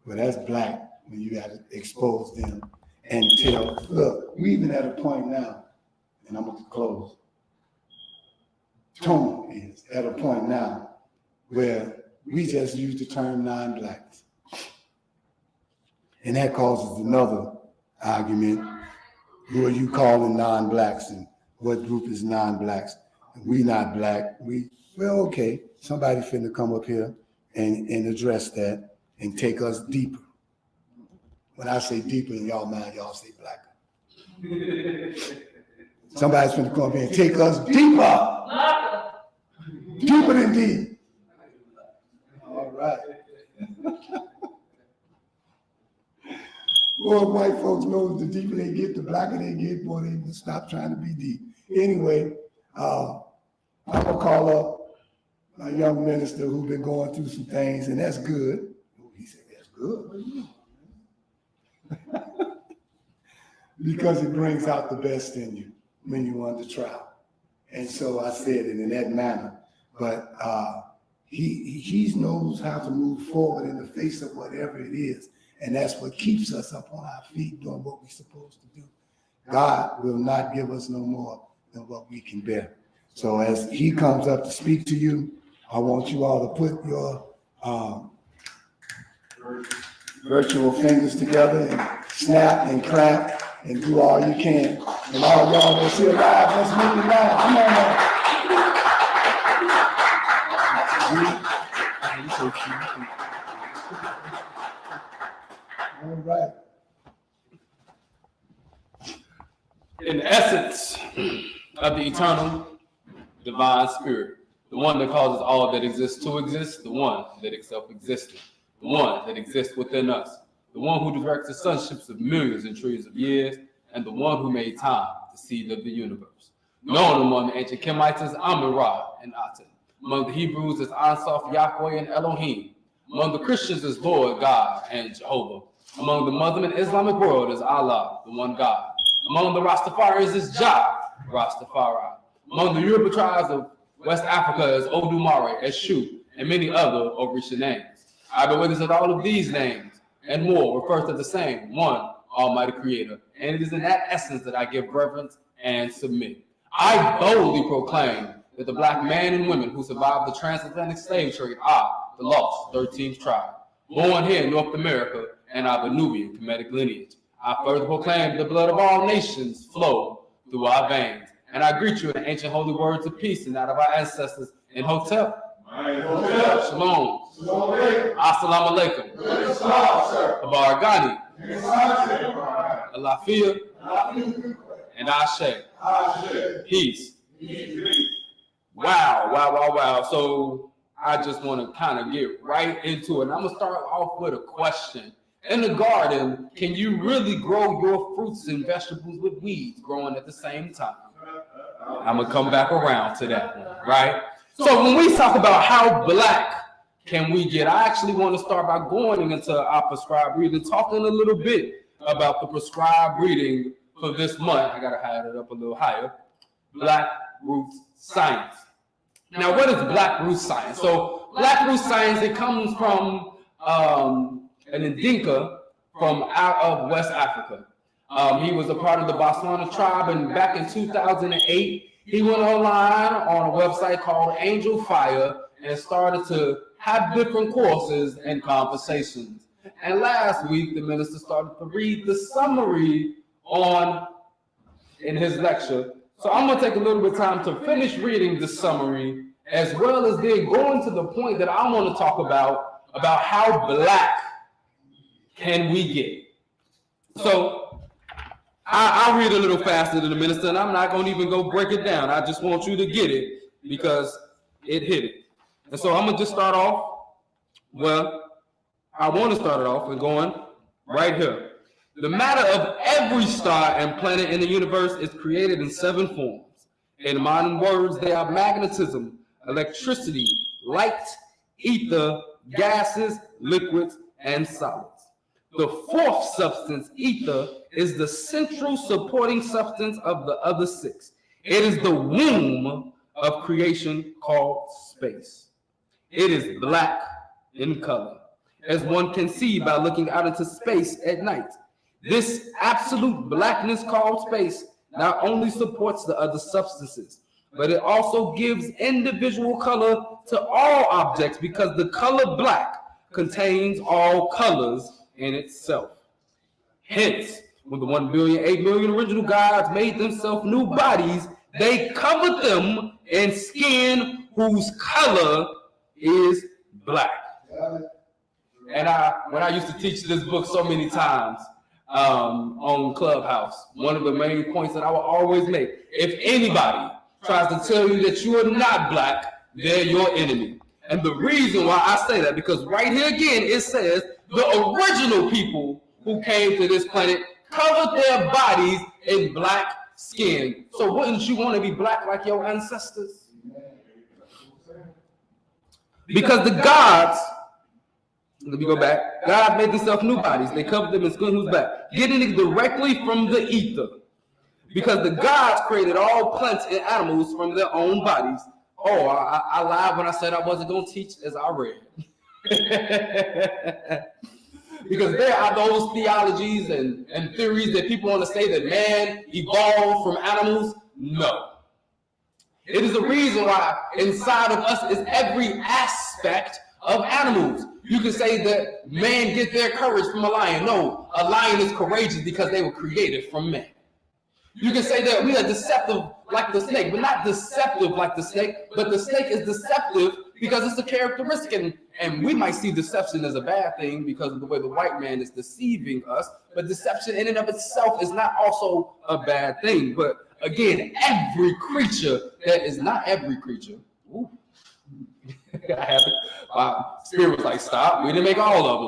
Well, that's black when you got to expose them and tell. Look, we even at a point now, and I'm going to close. T.O.M.A is at a point now where we just use the term non-blacks. And that causes another argument. Who are you calling non-blacks, and what group is non-blacks? We not black. Well, okay, somebody finna come up here and address that and take us deeper. When I say deeper in y'all mind, y'all say blacker. Somebody's finna come up here and take us deeper. Deeper than deep. All right. Well, white folks know the deeper they get, the blacker they get, boy, they will stop trying to be deep. Anyway, I'm gonna call up my young minister who's been going through some things, and that's good. He said, that's good. What do you mean? Because it brings out the best in you when you want to try. And so I said it in that manner. But he knows how to move forward in the face of whatever it is. And that's what keeps us up on our feet doing what we're supposed to do. God will not give us no more than what we can bear. So as he comes up to speak to you, I want you all to put your virtual fingers together and snap and clap and do all you can. And all y'all that's here live, let's make it live. Come on now. All right. In the essence of the eternal divine spirit, the one that causes all that exists to exist, the one that is self-existent, the one that exists within us, the one who directs the sunships of millions and trillions of years, and the one who made time, the seed of the universe. Known among the ancient Kemites as Amun-Ra and Aton, among the Hebrews as Ansof, Yahweh, and Elohim, among the Christians as Lord, God, and Jehovah, among the Muslim and Islamic world as Allah, the one God, among the Rastafarians as Jah, Rastafari, among the Yoruba tribes of West Africa as Odumare, Eshu, and many other Orisha names. I bear witness that all of these names and more refers to the same one Almighty Creator, and it is in that essence that I give reverence and submit. I boldly proclaim that the black men and women who survived the transatlantic slave trade are the lost 13th tribe, born here in North America and of a Nubian Kemetic lineage. I further proclaim the blood of all nations flow through our veins, and I greet you in the ancient holy words of peace and that of our ancestors in Hotep. Shalom. Assalamu alaikum. Abaragani. Alafia. And Ashe. Peace. Wow. So I just want to kind of get right into it. And I'm going to start off with a question. In the garden, can you really grow your fruits and vegetables with weeds growing at the same time? I'm going to come back around to that one, right? So when we talk about how black can we get, I actually want to start by going into our prescribed reading, talking a little bit about the prescribed reading for this month. I got to hide it up a little higher. Black Roots Science. Now, what is Black Roots Science? So Black Roots Science, it comes from an Ndinka from out of West Africa. He was a part of the Botswana tribe, and back in 2008, he went online on a website called Angel Fire and started to have different courses and conversations. And last week, the minister started to read the summary in his lecture. So I'm gonna take a little bit of time to finish reading the summary, as well as then going to the point that I want to talk about how black can we get. So I'll read a little faster than the minister, and I'm not going to even go break it down. I just want you to get it because it hit it. And so I'm going to just start off. Well, I want to start it off and going right here. The matter of every star and planet in the universe is created in 7 forms. In modern words, they are magnetism, electricity, light, ether, gases, liquids, and solids. The 4th substance, ether, is the central supporting substance of the other 6. It is the womb of creation called space. It is black in color, as one can see by looking out into space at night. This absolute blackness called space not only supports the other substances, but it also gives individual color to all objects, because the color black contains all colors in itself. Hence, when the 1 billion, 8 million original gods made themselves new bodies, they covered them in skin whose color is black. And when I used to teach this book so many times on Clubhouse, one of the main points that I will always make, if anybody tries to tell you that you are not black, they're your enemy. And the reason why I say that, because right here again, it says the original people who came to this planet covered their bodies in black skin. So wouldn't you want to be black like your ancestors? Because the gods, let me go back. God made themselves new bodies. They covered them in skin whose back, getting it directly from the ether. Because the gods created all plants and animals from their own bodies. Oh, I lied when I said I wasn't going to teach as I read. Because there are those theologies and theories that people want to say that man evolved from animals. No. It is the reason why inside of us is every aspect of animals. You can say that man get their courage from a lion. No, a lion is courageous because they were created from man. You can say that we are deceptive like the snake, but not deceptive like the snake, but the snake is deceptive because it's a characteristic. And we might see deception as a bad thing because of the way the white man is deceiving us, but deception in and of itself is not also a bad thing. But again, every creature that is not every creature. Ooh. I have it. My spirit was like, stop, we didn't make all of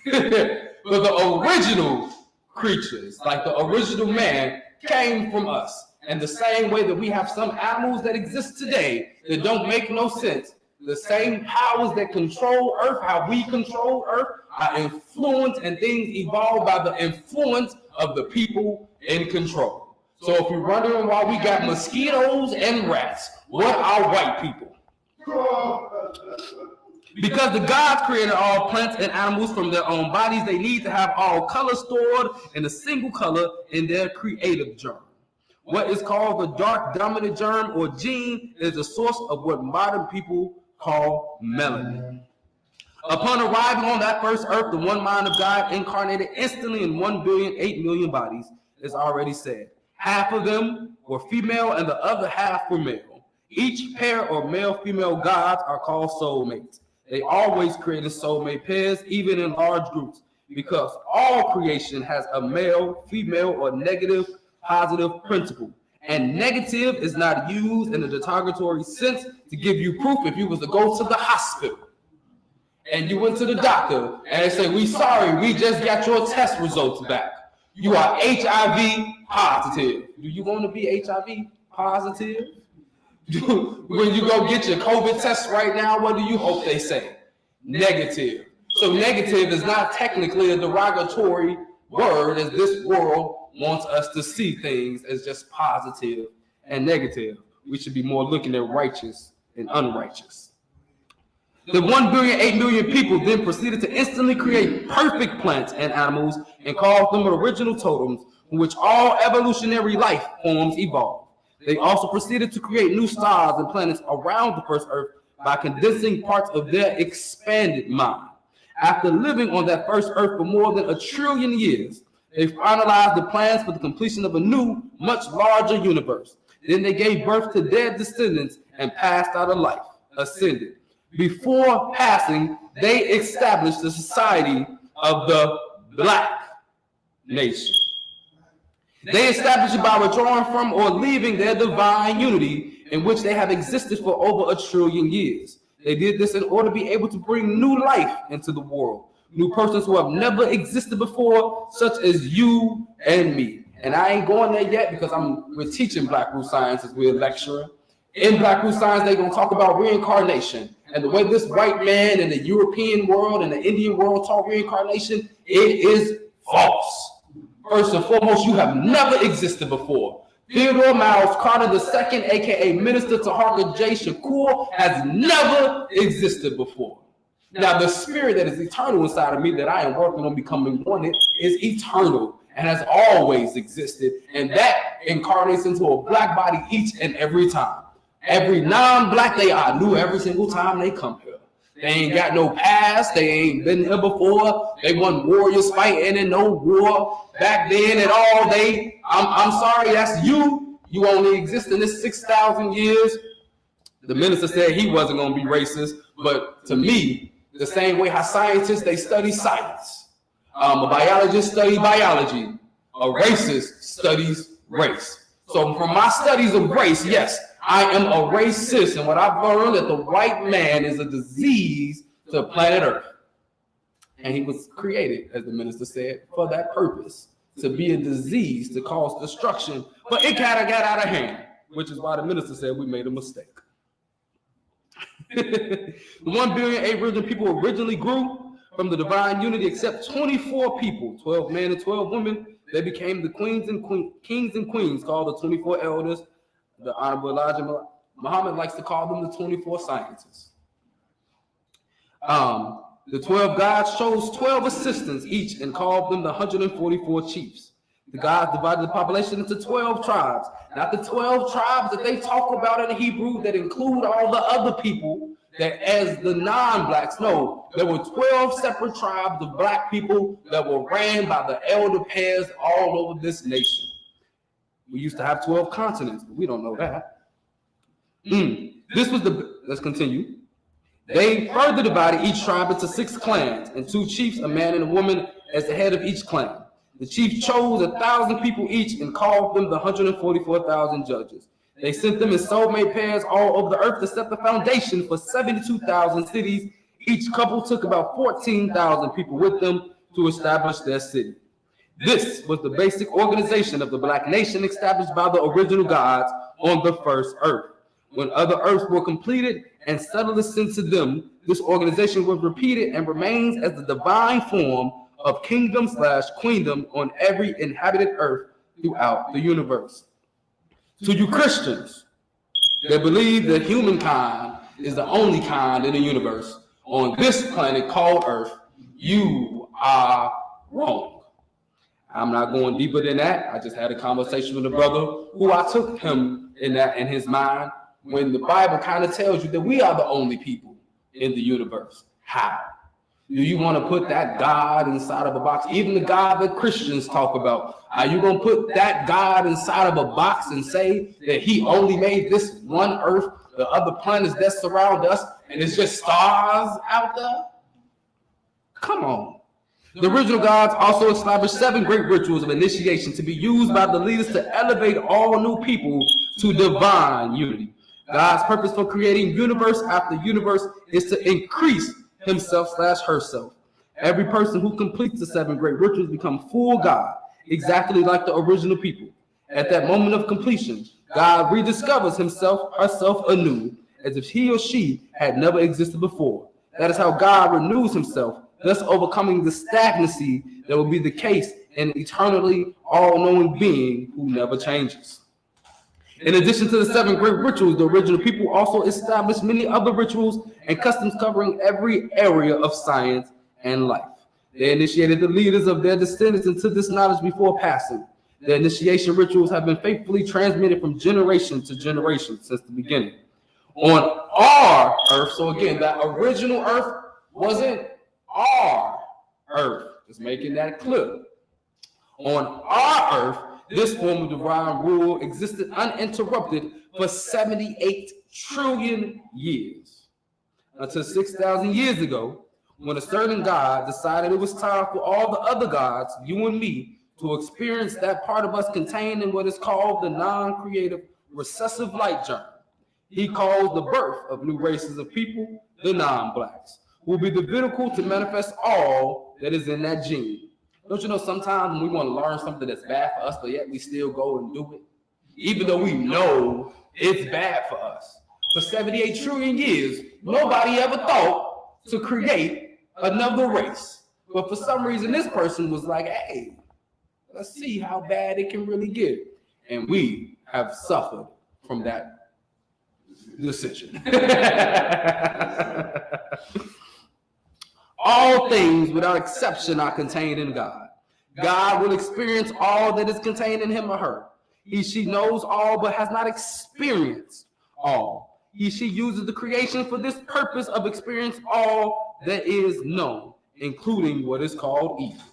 them. But the original creatures, like the original man, came from us. And the same way that we have some animals that exist today that don't make no sense, the same powers that control Earth, how we control Earth, are influenced and things evolve by the influence of the people in control. So if you're wondering why we got mosquitoes and rats, what are white people? Because the gods created all plants and animals from their own bodies, they need to have all colors stored in a single color in their creative germ. What is called the dark dominant germ or gene is the source of what modern people call melanin. Upon arriving on that first earth, the one mind of God incarnated instantly in 1,000,000,008 million bodies, as already said. Half of them were female and the other half were male. Each pair of male-female gods are called soulmates. They always created soulmate pairs, even in large groups, because all creation has a male, female, or negative, positive principle. And negative is not used in a derogatory sense to give you proof. If you was to go to the hospital and you went to the doctor and they say, we sorry, we just got your test results back. You are HIV positive. Do you want to be HIV positive? When you go get your COVID test right now, what do you hope they say? Negative. So negative is not technically a derogatory word, as this world wants us to see things as just positive and negative. We should be more looking at righteous and unrighteous. The 1,000,008,000,000 people then proceeded to instantly create perfect plants and animals and called them original totems from which all evolutionary life forms evolved. They also proceeded to create new stars and planets around the first earth by condensing parts of their expanded mind. After living on that first earth for more than 1 trillion years, they finalized the plans for the completion of a new, much larger universe. Then they gave birth to their descendants and passed out of life, ascended. Before passing, they established the society of the Black nation. They established it by withdrawing from or leaving their divine unity in which they have existed for over 1 trillion years. They did this in order to be able to bring new life into the world, new persons who have never existed before, such as you and me. And I ain't going there yet because we're teaching Black Root Science as we're lecturing. In Black Root Science, they're going to talk about reincarnation. And the way this white man in the European world and the Indian world talk reincarnation, it is false. First and foremost, you have never existed before. Theodore Miles Carter II, aka Minister Taharka J. Shakur, has never existed before. Now, the spirit that is eternal inside of me that I am working on becoming one is eternal and has always existed. And that incarnates into a Black body each and every time. Every non-Black they are new every single time they come here. They ain't got no past. They ain't been here before. They wasn't warriors fighting in no war back then at all. I'm sorry, that's you. You only exist in this 6,000 years. The minister said he wasn't going to be racist, but to me, the same way how scientists, they study science. A biologist studies biology. A racist studies race. So from my studies of race, yes, I am a racist, and what I've learned that the white man is a disease to planet Earth. And he was created, as the minister said, for that purpose, to be a disease, to cause destruction. But it kind of got out of hand, which is why the minister said we made a mistake. The 1 billion 8 billion people originally grew from the divine unity, except 24 people, 12 men and 12 women. They became the kings and queens, called the 24 elders. The Honorable Elijah Muhammad likes to call them the 24 sciences. The 12 gods chose 12 assistants each and called them the 144 chiefs. The gods divided the population into 12 tribes, not the 12 tribes that they talk about in Hebrew that include all the other people that as the non-blacks. No, there were 12 separate tribes of black people that were ran by the elder pairs all over this nation. We used to have 12 continents, but we don't know that. Let's continue. They further divided each tribe into 6 clans and 2 chiefs, a man and a woman, as the head of each clan. The chief chose 1,000 people each and called them the 144,000 judges. They sent them in soulmate pairs all over the earth to set the foundation for 72,000 cities. Each couple took about 14,000 people with them to establish their city. This was the basic organization of the black nation established by the original gods on the first earth. When other earths were completed and settlers sent to them, this organization was repeated and remains as the divine form of kingdom/queendom on every inhabited earth throughout the universe. To you Christians that believe that humankind is the only kind in the universe on this planet called Earth, you are wrong. I'm not going deeper than that. I just had a conversation with a brother who I took him in his mind when the Bible kind of tells you that we are the only people in the universe. How? Do you want to put that God inside of a box? Even the God that Christians talk about. Are you going to put that God inside of a box and say that he only made this one earth, the other planets that surround us, and it's just stars out there? Come on. The original gods also established 7 great rituals of initiation to be used by the leaders to elevate all new people to divine unity. God's purpose for creating universe after universe is to increase himself/herself. Every person who completes the 7 great rituals becomes full God, exactly like the original people. At that moment of completion, God rediscovers himself/herself anew, as if he or she had never existed before. That is how God renews himself, thus overcoming the stagnancy that will be the case in an eternally all-knowing being who never changes. In addition to the 7 great rituals, the original people also established many other rituals and customs covering every area of science and life. They initiated the leaders of their descendants into this knowledge before passing. The initiation rituals have been faithfully transmitted from generation to generation since the beginning. On our earth, so again, that original earth wasn't our earth. Just making that clear. On our earth, this form of divine rule existed uninterrupted for 78 trillion years. Until 6,000 years ago, when a certain God decided it was time for all the other gods, you and me, to experience that part of us contained in what is called the non-creative recessive light germ. He calls the birth of new races of people, the non-blacks, who will be the vehicle to manifest all that is in that gene. Don't you know sometimes when we want to learn something that's bad for us, but yet we still go and do it, even though we know it's bad for us. For 78 trillion years, nobody ever thought to create another race. But for some reason, this person was like, hey, let's see how bad it can really get. And we have suffered from that decision. All things without exception are contained in God. God will experience all that is contained in him or her. She knows all but has not experienced all. She uses the creation for this purpose of experience all that is known, including what is called evil.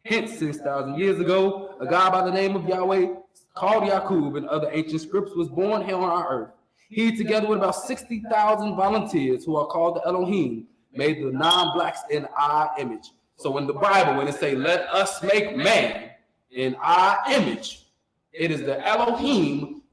Hence, 6,000 years ago, a God by the name of Yahweh, called Yaqub in other ancient scripts, was born here on our earth. He, together with about 60,000 volunteers who are called the Elohim, made the non-blacks in our image. So in the Bible, when it say, let us make man in our image, it is the Elohim,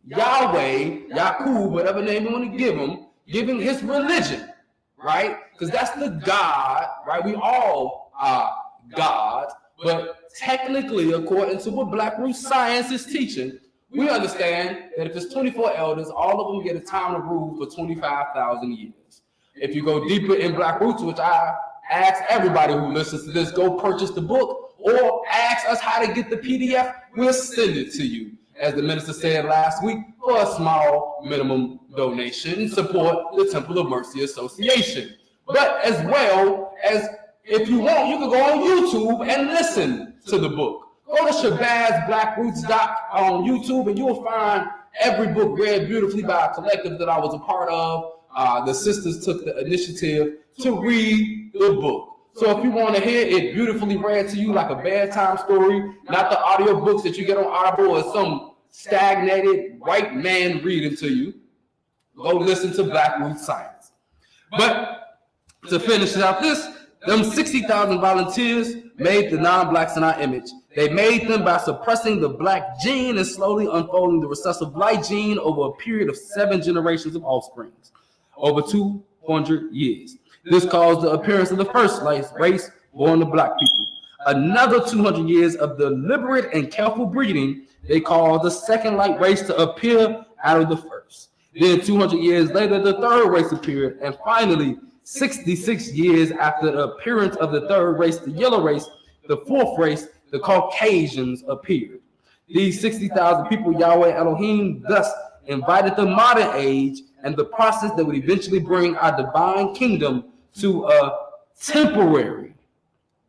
Yahweh, Yaqub, whatever name you want to give him, giving his religion, right? Because that's the God, right? We all are God, but technically, according to what Black Root Science is teaching, we understand that if it's 24 elders, all of them get a time to rule for 25,000 years. If you go deeper in Black Roots, which I ask everybody who listens to this, go purchase the book or ask us how to get the PDF, we'll send it to you. As the minister said last week, for a small minimum donation, support the Temple of Mercy Association. But as well as, if you want, you can go on YouTube and listen to the book. Go to Shabazz Black Roots on YouTube and you'll find every book read beautifully by a collective that I was a part of. The sisters took the initiative to read the book. So if you want to hear it beautifully read to you like a bedtime story, not the audio books that you get on Audible or some stagnated white man reading to you, go listen to Black Root Science. But to finish out this, them 60,000 volunteers made the non-blacks in our image. They made them by suppressing the black gene and slowly unfolding the recessive light gene over a period of 7 generations of offsprings, over 200 years. This caused the appearance of the first race born to black people. Another 200 years of deliberate and careful breeding, they caused the second light race to appear out of the first. Then 200 years later, the third race appeared, and finally, 66 years after the appearance of the third race, the yellow race, the fourth race, the Caucasians appeared. These 60,000 people, Yahweh Elohim, thus invited the modern age and the process that would eventually bring our divine kingdom to a temporary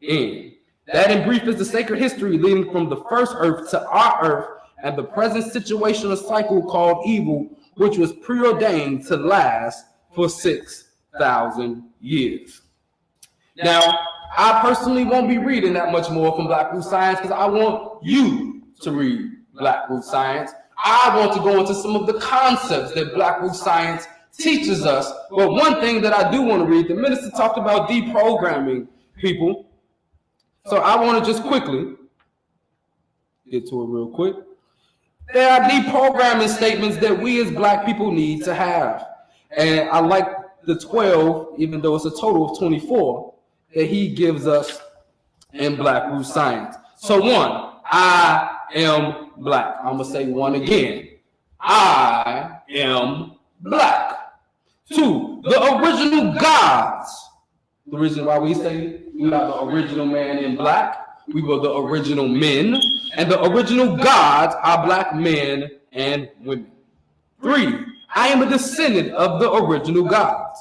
end. That in brief is the sacred history leading from the first earth to our earth and the present situational cycle called evil, which was preordained to last for 6,000 years. Now, I personally won't be reading that much more from Black Root Science because I want you to read Black Root Science. I want to go into some of the concepts that Black Root Science teaches us. But one thing that I do want to read, the minister talked about deprogramming people. So I want to just quickly get to it real quick. There are deprogramming statements that we as black people need to have. And I like the 12, even though it's a total of 24, that he gives us in Black Root Science. So 1, I am black. I'm going to say 1 again. I am black. 2, the original gods. The reason why we say we are the original man in black, we were the original men, and the original gods are black men and women. 3, I am a descendant of the original gods.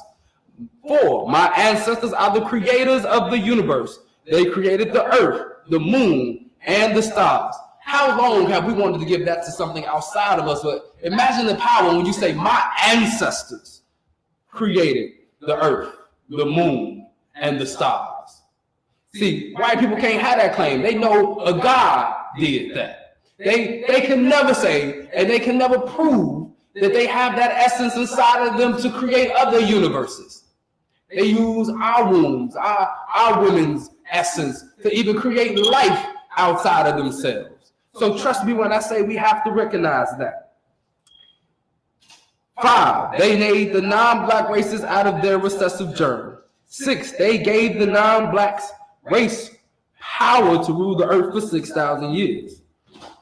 4, my ancestors are the creators of the universe. They created the earth, the moon, and the stars. How long have we wanted to give that to something outside of us? But imagine the power when you say my ancestors created the earth, the moon, and the stars. See, white people can't have that claim. They know a God did that. They can never say, and they can never prove that they have that essence inside of them to create other universes. They use our wombs, our women's essence to even create life outside of themselves. So trust me when I say we have to recognize that. 5, they made the non-black races out of their recessive germ. 6, they gave the non-blacks race power to rule the earth for 6,000 years.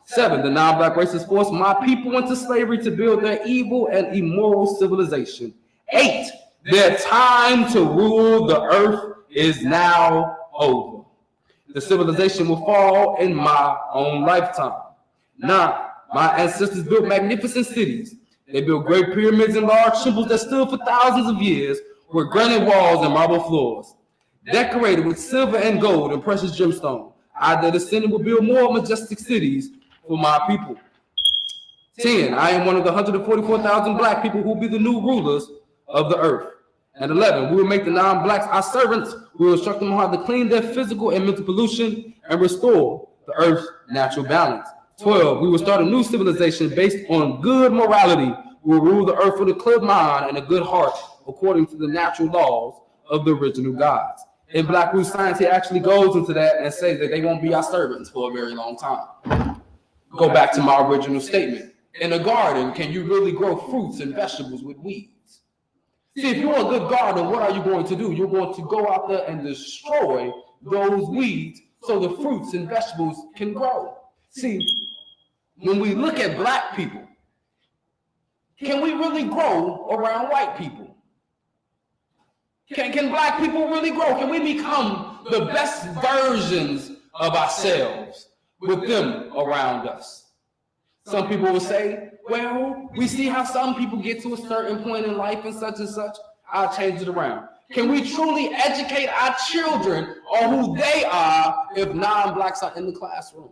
7, the non-black races forced my people into slavery to build their evil and immoral civilization. 8, their time to rule the earth is now over. The civilization will fall in my own lifetime. 9, my ancestors built magnificent cities. They built great pyramids and large temples that stood for thousands of years with granite walls and marble floors, decorated with silver and gold and precious gemstones. I, the descendant, will build more majestic cities for my people. 10, I am one of the 144,000 black people who will be the new rulers of the earth. And 11, we will make the non-blacks our servants. We will instruct them on how to clean their physical and mental pollution and restore the earth's natural balance. 12, we will start a new civilization based on good morality. We will rule the earth with a clear mind and a good heart, according to the natural laws of the original gods. In Black Root Science, he actually goes into that and says that they won't be our servants for a very long time. Go back to my original statement. In a garden, can you really grow fruits and vegetables with weeds? See, if you're a good gardener, what are you going to do? You're going to go out there and destroy those weeds so the fruits and vegetables can grow. See, when we look at black people, can we really grow around white people? Can black people really grow? Can we become the best versions of ourselves with them around us? Some people will say, well, we see how some people get to a certain point in life and such. I'll change it around. Can we truly educate our children on who they are if non-blacks are in the classroom?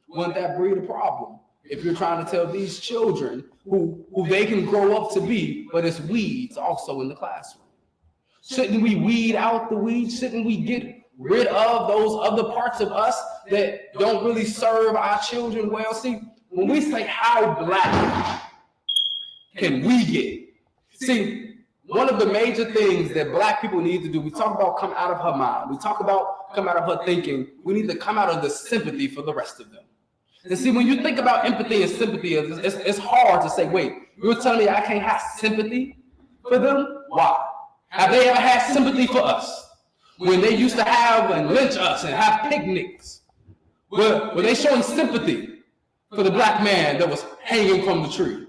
Wouldn't that breed a problem? If you're trying to tell these children who they can grow up to be, but it's weeds also in the classroom. Shouldn't we weed out the weeds? Shouldn't we get rid of those other parts of us that don't really serve our children well? See, when we say how black can we get? See, one of the major things that black people need to do, we talk about come out of her mind. We talk about come out of her thinking. We need to come out of the sympathy for the rest of them. And see, when you think about empathy and sympathy, it's hard to say, wait, you're telling me I can't have sympathy for them? Why? Have they ever had sympathy for us? When they used to have and lynch us and have picnics, were they showing sympathy for the black man that was hanging from the tree?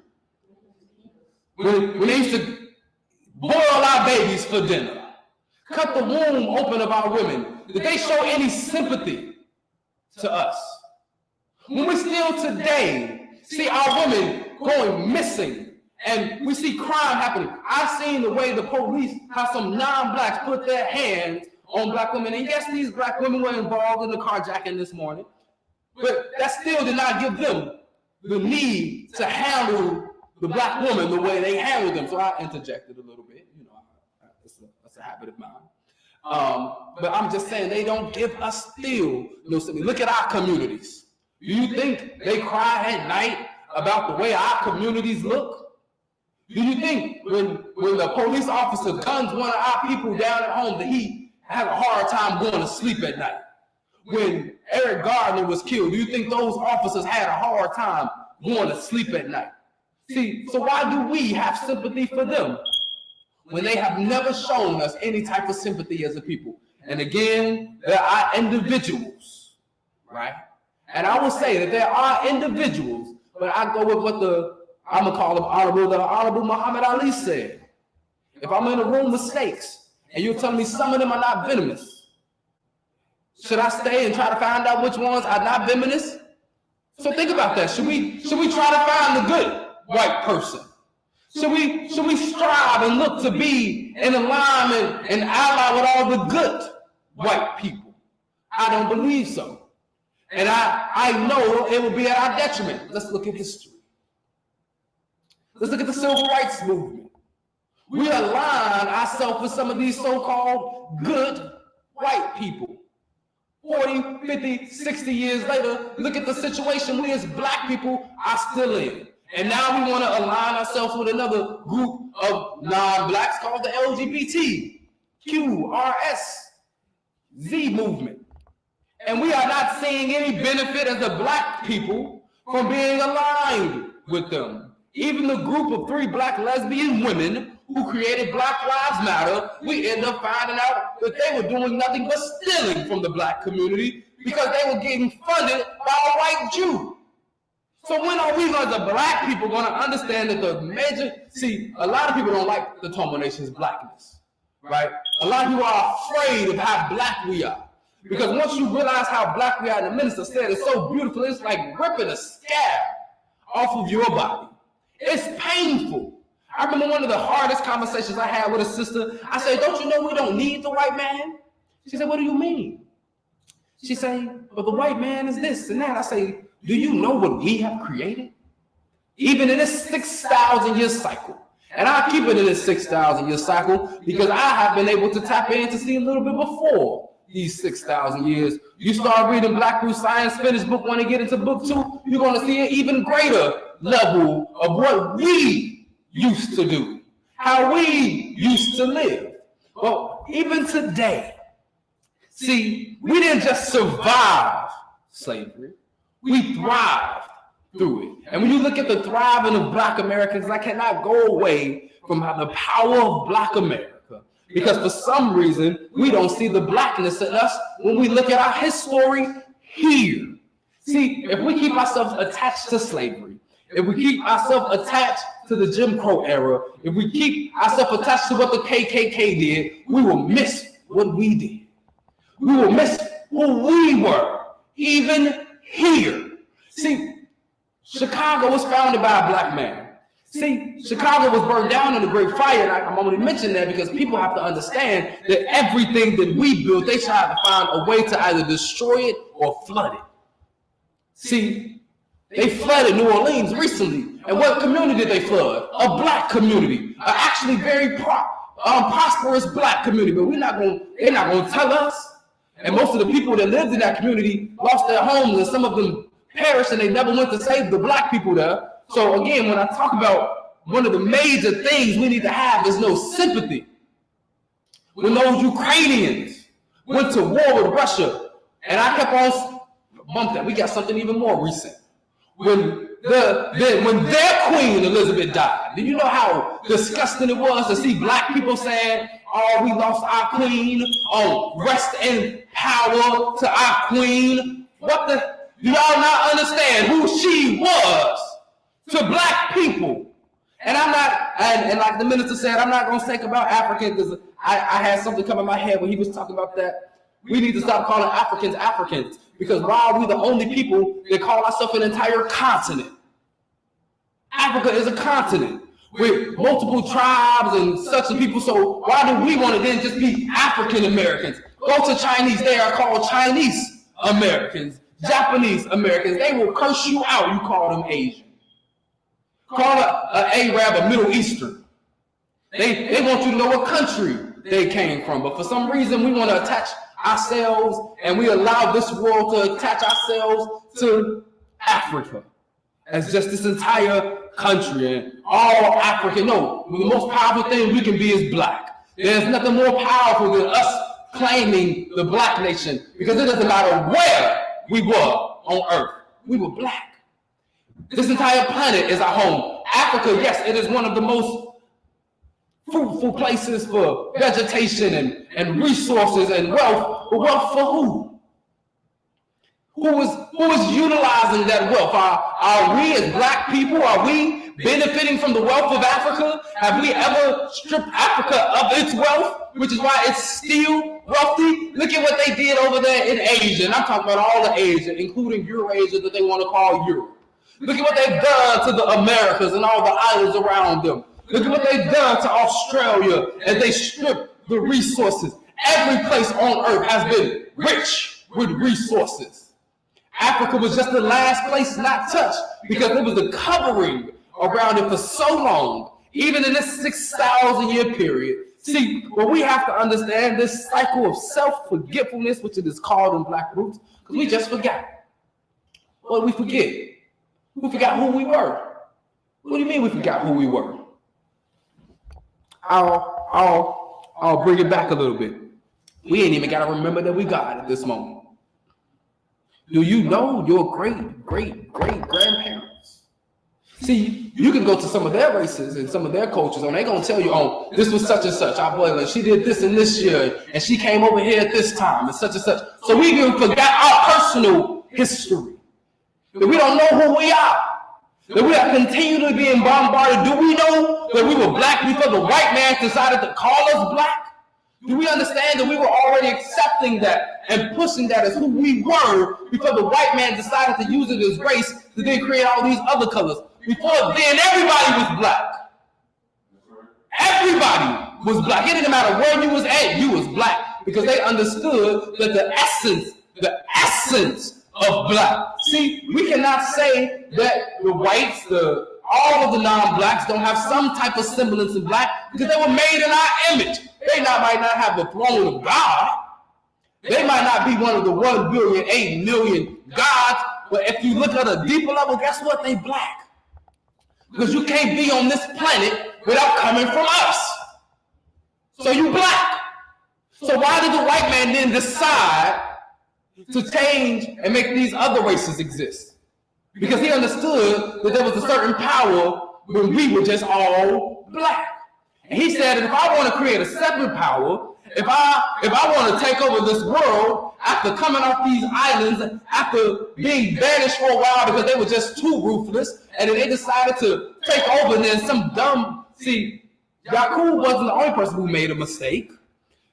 When they used to boil our babies for dinner, cut the womb open of our women, did they show any sympathy to us? When we still today see our women going missing and we see crime happening, I've seen the way the police, how some non-blacks put their hands on black women. And yes, these black women were involved in the carjacking this morning, but that still did not give them the need to handle the black woman the way they handled them. So I interjected a little bit, you know, that's a habit of mine. But I'm just saying they don't give us still no sympathy. Look at our communities. Do you think they cry at night about the way our communities look? Do you think when the police officer guns one of our people down at home that he had a hard time going to sleep at night? When Eric Gardner was killed, do you think those officers had a hard time going to sleep at night? See, so why do we have sympathy for them when they have never shown us any type of sympathy as a people? And again, there are individuals, right? And I will say that there are individuals, but I go with what I'm going to call them the Honorable Muhammad Ali said. If I'm in a room with snakes and you're telling me some of them are not venomous, should I stay and try to find out which ones are not venomous? So think about that. Should we try to find the good white person? Should we strive and look to be in alignment and ally with all the good white people? I don't believe so. And I know it will be at our detriment. Let's look at history. Let's look at the civil rights movement. We align ourselves with some of these so-called good white people. 40, 50, 60 years later, look at the situation we as black people are still in. And now we want to align ourselves with another group of non-blacks called the LGBTQRSZ movement. And we are not seeing any benefit as a black people from being aligned with them. Even the group of 3 black lesbian women who created Black Lives Matter, we end up finding out that they were doing nothing but stealing from the black community because they were getting funded by a white Jew. So when are we as a black people going to understand that a lot of people don't like the T.O.M.A Nation's blackness, right? A lot of people are afraid of how black we are. Because once you realize how black we are, and the minister said it so beautiful, it's like ripping a scab off of your body. It's painful. I remember one of the hardest conversations I had with a sister. I said, don't you know we don't need the white man? She said, what do you mean? She said, well, the white man is this and that. I say, do you know what we have created? Even in this 6,000 year cycle. And I keep it in this 6,000 year cycle because I have been able to tap in to see a little bit before these 6,000 years. You start reading Black Root Science, finish book 1 and get into book 2, you're going to see an even greater level of what we used to do, how we used to live. Well, even today, see, we didn't just survive slavery, we thrived through it. And when you look at the thriving of black Americans, I cannot go away from the power of black America. Because for some reason, we don't see the blackness in us when we look at our history here. See, if we keep ourselves attached to slavery, if we keep ourselves attached to the Jim Crow era, if we keep ourselves attached to what the KKK did, we will miss what we did. We will miss who we were, even here. See, Chicago was founded by a black man. See, Chicago was burned down in the Great Fire, and I'm only mentioning that because people have to understand that everything that we built, they tried to find a way to either destroy it or flood it. See, they flooded New Orleans recently, and what community did they flood? A black community, actually very prosperous black community. But they're not gonna tell us. And most of the people that lived in that community lost their homes, and some of them perished, and they never went to save the black people there. So again, when I talk about one of the major things we need to have is no sympathy. When those Ukrainians went to war with Russia, and I kept on bumping that, we got something even more recent. When their queen Elizabeth died, do you know how disgusting it was to see black people saying, "Oh, we lost our queen. Oh, rest in power to our queen"? What the? Do y'all not understand who she was to black people? And I'm not, and like the minister said, I'm not gonna think about African because I had something come in my head when he was talking about that. We need to stop calling Africans Africans, because why are we the only people that call ourselves an entire continent? Africa is a continent with multiple tribes and such people. So why do we want to then just be African Americans? Go to Chinese, they are called Chinese Americans, Japanese Americans. They will curse you out. You call them Asian. Call an Arab a Middle Eastern. They want you to know what country they came from. But for some reason, we want to attach ourselves, and we allow this world to attach ourselves to Africa as just this entire country and all African. No, the most powerful thing we can be is black. There's nothing more powerful than us claiming the black nation, because it doesn't matter where we were on earth, we were black. This entire planet is our home. Africa, yes, it is one of the most fruitful places for vegetation and resources and wealth, but wealth for who? Who is utilizing that wealth? Are we as black people, are we benefiting from the wealth of Africa? Have we ever stripped Africa of its wealth, which is why it's still wealthy? Look at what they did over there in Asia, and I'm talking about all of Asia, including Eurasia that they want to call Europe. Look at what they've done to the Americas and all the islands around them. Look at what they've done to Australia as they strip the resources. Every place on earth has been rich with resources. Africa was just the last place not touched because there was a covering around it for so long, even in this 6,000-year period. See, well, we have to understand this cycle of self-forgetfulness, which it is called in Black Roots, because we just forgot. What did we forget? We forgot who we were. What do you mean we forgot who we were? I'll bring it back a little bit. We ain't even got to remember that we God at this moment. Do you know your great-great-great-grandparents? See, you can go to some of their races and some of their cultures, and they're going to tell you, oh, this was such and such. Our boy, she did this in this year, and she came over here at this time, and such and such. So we even forgot our personal history. That we don't know who we are. That we are continually being bombarded. Do we know that we were black before the white man decided to call us black? Do we understand that we were already accepting that and pushing that as who we were before the white man decided to use it as race to then create all these other colors? Before then, everybody was black. Everybody was black. It didn't matter where you was at, you was black, because they understood that the essence of black. See, we cannot say that the whites, all of the non-blacks don't have some type of semblance of black, because they were made in our image. They might not have the throne of God. They might not be one of the 1 billion, 8 million gods, but if you look at a deeper level, guess what? They black. Because you can't be on this planet without coming from us. So you black. So why did the white man then decide to change and make these other races exist? Because he understood that there was a certain power when we were just all black. And he said that if I want to create a separate power if I want to take over this world after coming off these islands, after being banished for a while because they were just too ruthless, and then they decided to take over, and then some dumb, Yaqub wasn't the only person who made a mistake.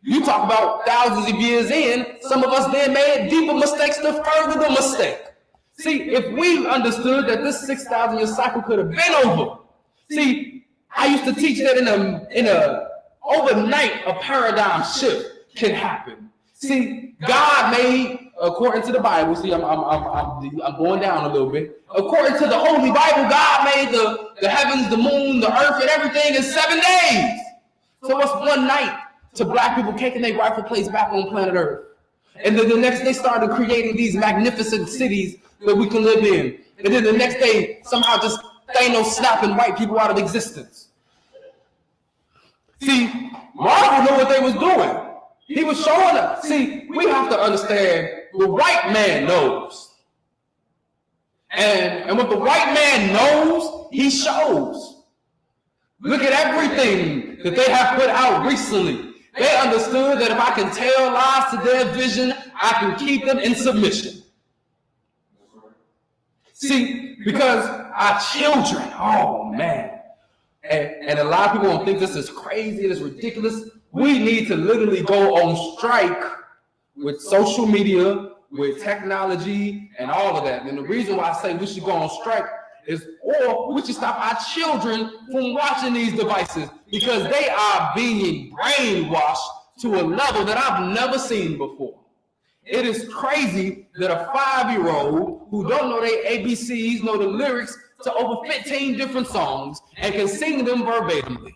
You talk about thousands of years in, some of us then made deeper mistakes to further the mistake. See, if we understood that this 6,000 year cycle could have been over. See, I used to teach that in a overnight a paradigm shift can happen. See, God made, according to the Bible, see, I'm going down a little bit. According to the Holy Bible, God made the heavens, the moon, the earth, and everything in 7 days. So what's one night to black people taking their rightful place back on planet Earth? And then the next day started creating these magnificent cities that we can live in. And then the next day, somehow just Thanos snapping white people out of existence. See, Marvel knew what they was doing. He was showing us. See, we have to understand the white man knows. And what the white man knows, he shows. Look at everything that they have put out recently. They understood that if I can tell lies to their vision, I can keep them in submission. See, because our children, oh man, and a lot of people don't think this is crazy, it is ridiculous. We need to literally go on strike with social media, with technology, and all of that. And the reason why I say we should go on strike is, or we should stop our children from watching these devices because they are being brainwashed to a level that I've never seen before. It is crazy that a 5-year-old who don't know their ABCs know the lyrics to over 15 different songs and can sing them verbatimly.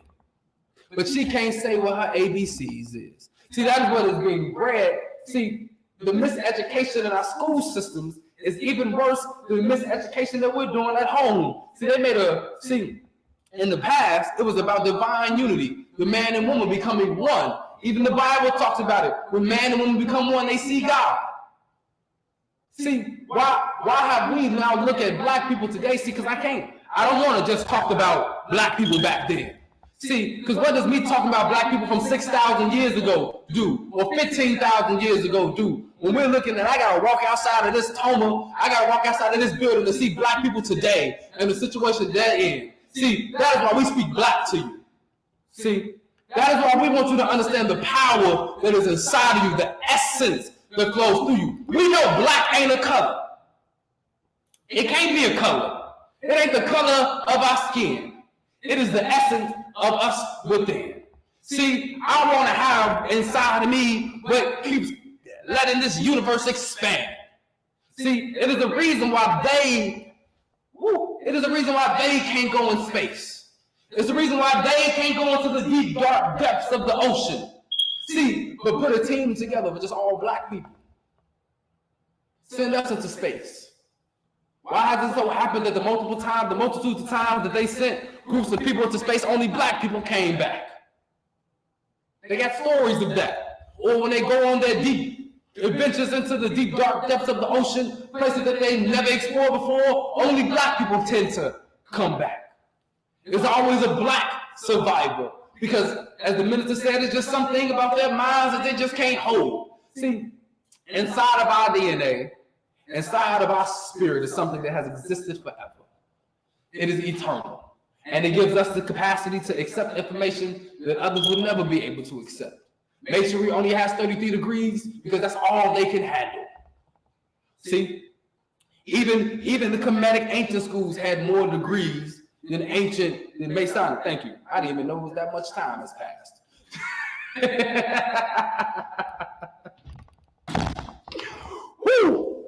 But she can't say what her ABCs is. See, that is what is being bred. See, the miseducation in our school systems is even worse than the miseducation that we're doing at home. See, in the past, it was about divine unity, the man and woman becoming one. Even the Bible talks about it. When man and woman become one, they see God. See, why have we now look at black people today? See, because I don't want to just talk about black people back then. See, because what does me talking about black people from 6,000 years ago do, or 15,000 years ago do? When we're looking at, I gotta walk outside of this T.O.M.A, I gotta walk outside of this building to see black people today and the situation they're in. See, that is why we speak black to you. See, that is why we want you to understand the power that is inside of you, the essence that flows through you. We know black ain't a color. It can't be a color. It ain't the color of our skin. It is the essence of us within. See, I want to have inside of me what keeps letting this universe expand. See, it is the reason why they can't go in space. It's the reason why they can't go into the deep, dark depths of the ocean. See, but put a team together with just all black people. Send us into space. Why has it so happened that the multitudes of times that they sent groups of people into space, only black people came back? They got stories of that. Or when they go on their deep adventures into the deep, dark depths of the ocean, places that they never explored before, only black people tend to come back. There's always a black survivor because, as the minister said, it's just something about their minds that they just can't hold. See, inside of our DNA, inside of our spirit is something that has existed forever. It is eternal. And it gives us the capacity to accept information that others would never be able to accept. Masonry only has 33 degrees because that's all they can handle. See, even the Kemetic ancient schools had more degrees than Masonic. Thank you. I didn't even know it was that much time has passed. Woo!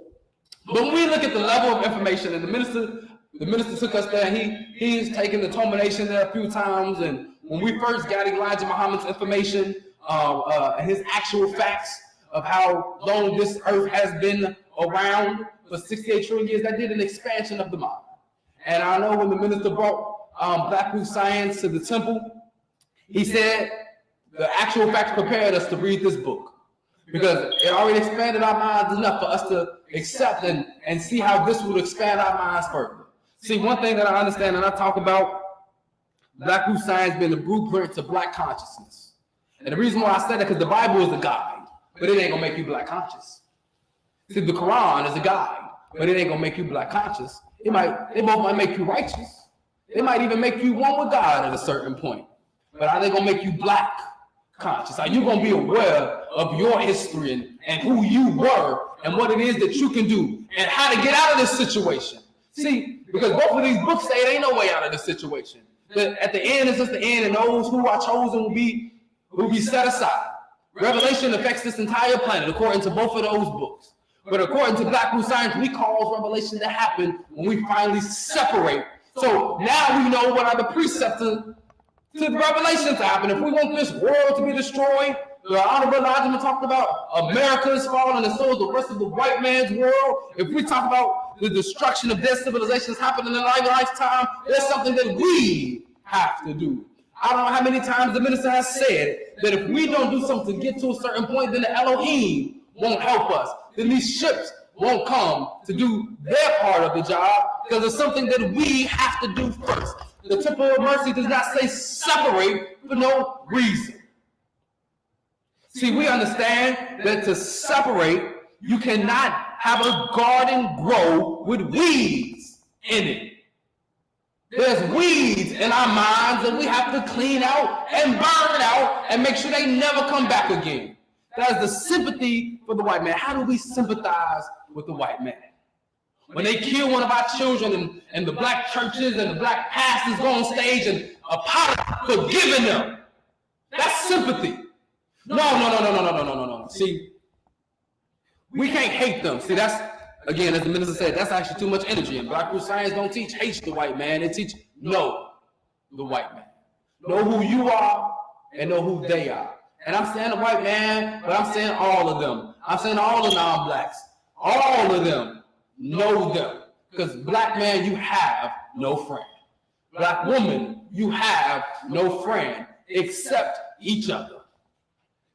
But when we look at the level of information, and the minister took us there, he's taken the T.O.M.A nation there a few times, and when we first got Elijah Muhammad's information, his actual facts of how long this earth has been around for 68 trillion years, that did an expansion of the mind. And I know when the minister brought Black Root Science to the temple, he said the actual facts prepared us to read this book because it already expanded our minds enough for us to accept and see how this would expand our minds further. See, one thing that I understand and I talk about Black Root Science being the blueprint to Black consciousness. And the reason why I said that because the Bible is a guide, but it ain't gonna make you black conscious. See, the Quran is a guide, but it ain't gonna make you black conscious. They both might make you righteous. They might even make you one with God at a certain point. But are they gonna make you black conscious? Are you gonna be aware of your history and who you were and what it is that you can do and how to get out of this situation? See, because both of these books say there ain't no way out of this situation. But at the end, it's just the end, and those who are chosen will be set aside. Revelation affects this entire planet, according to both of those books. But according to Black Root Science, we cause revelation to happen when we finally separate. So now we know what are the precepts to the revelation to happen. If we want this world to be destroyed, the Honorable Elijah talked about America is falling, and so is the rest of the white man's world. If we talk about the destruction of their civilizations happening in our lifetime, there's something that we have to do. I don't know how many times the minister has said that if we don't do something to get to a certain point, then the Elohim won't help us. Then these ships won't come to do their part of the job because it's something that we have to do first. The Temple of Mercy does not say separate for no reason. See, we understand that to separate, you cannot have a garden grow with weeds in it. There's weeds in our minds that we have to clean out and burn out and make sure they never come back again. That is the sympathy for the white man. How do we sympathize with the white man? When they kill one of our children and the black churches and the black pastors go on stage and apologize for forgiving them. That's sympathy. No. See, we can't hate them. See, that's, again, as the minister said, that's actually too much energy. And Black Root Science don't teach hate the white man. They teach know the white man. Know who you are and know who they are. And I'm saying the white man, but I'm saying all of them. I'm saying all the non-blacks. All of them know them. Because black man, you have no friend. Black woman, you have no friend except each other.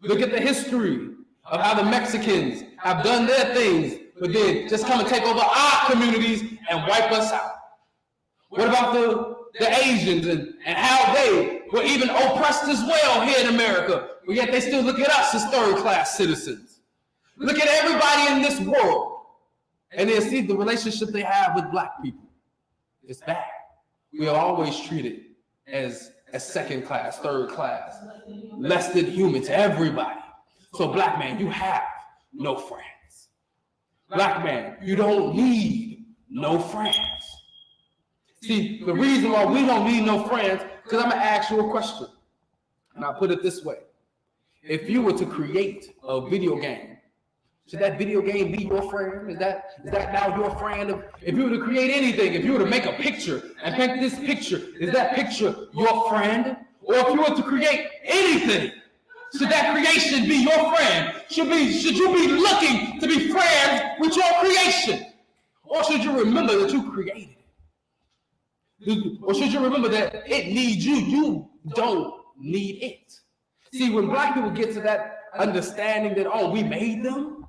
Look at the history of how the Mexicans have done their things, but then just come and take over our communities and wipe us out. What about the Asians and how they were even oppressed as well here in America, but yet they still look at us as third-class citizens. Look at everybody in this world, and then see the relationship they have with black people. It's bad. We are always treated as second-class, third-class, less than human to everybody. So black man, you have no friends. Black man, you don't need no friends. See, the reason why we don't need no friends, because I'm going to ask you a question. And I'll put it this way. If you were to create a video game, should that video game be your friend? Is that now your friend? If you were to create anything, if you were to make a picture and paint this picture, is that picture your friend? Or if you were to create anything, should that creation be your friend? Should you be looking to be friends with your creation? Or should you remember that you created it? Or should you remember that it needs you? You don't need it. See, when black people get to that understanding that, oh, we made them,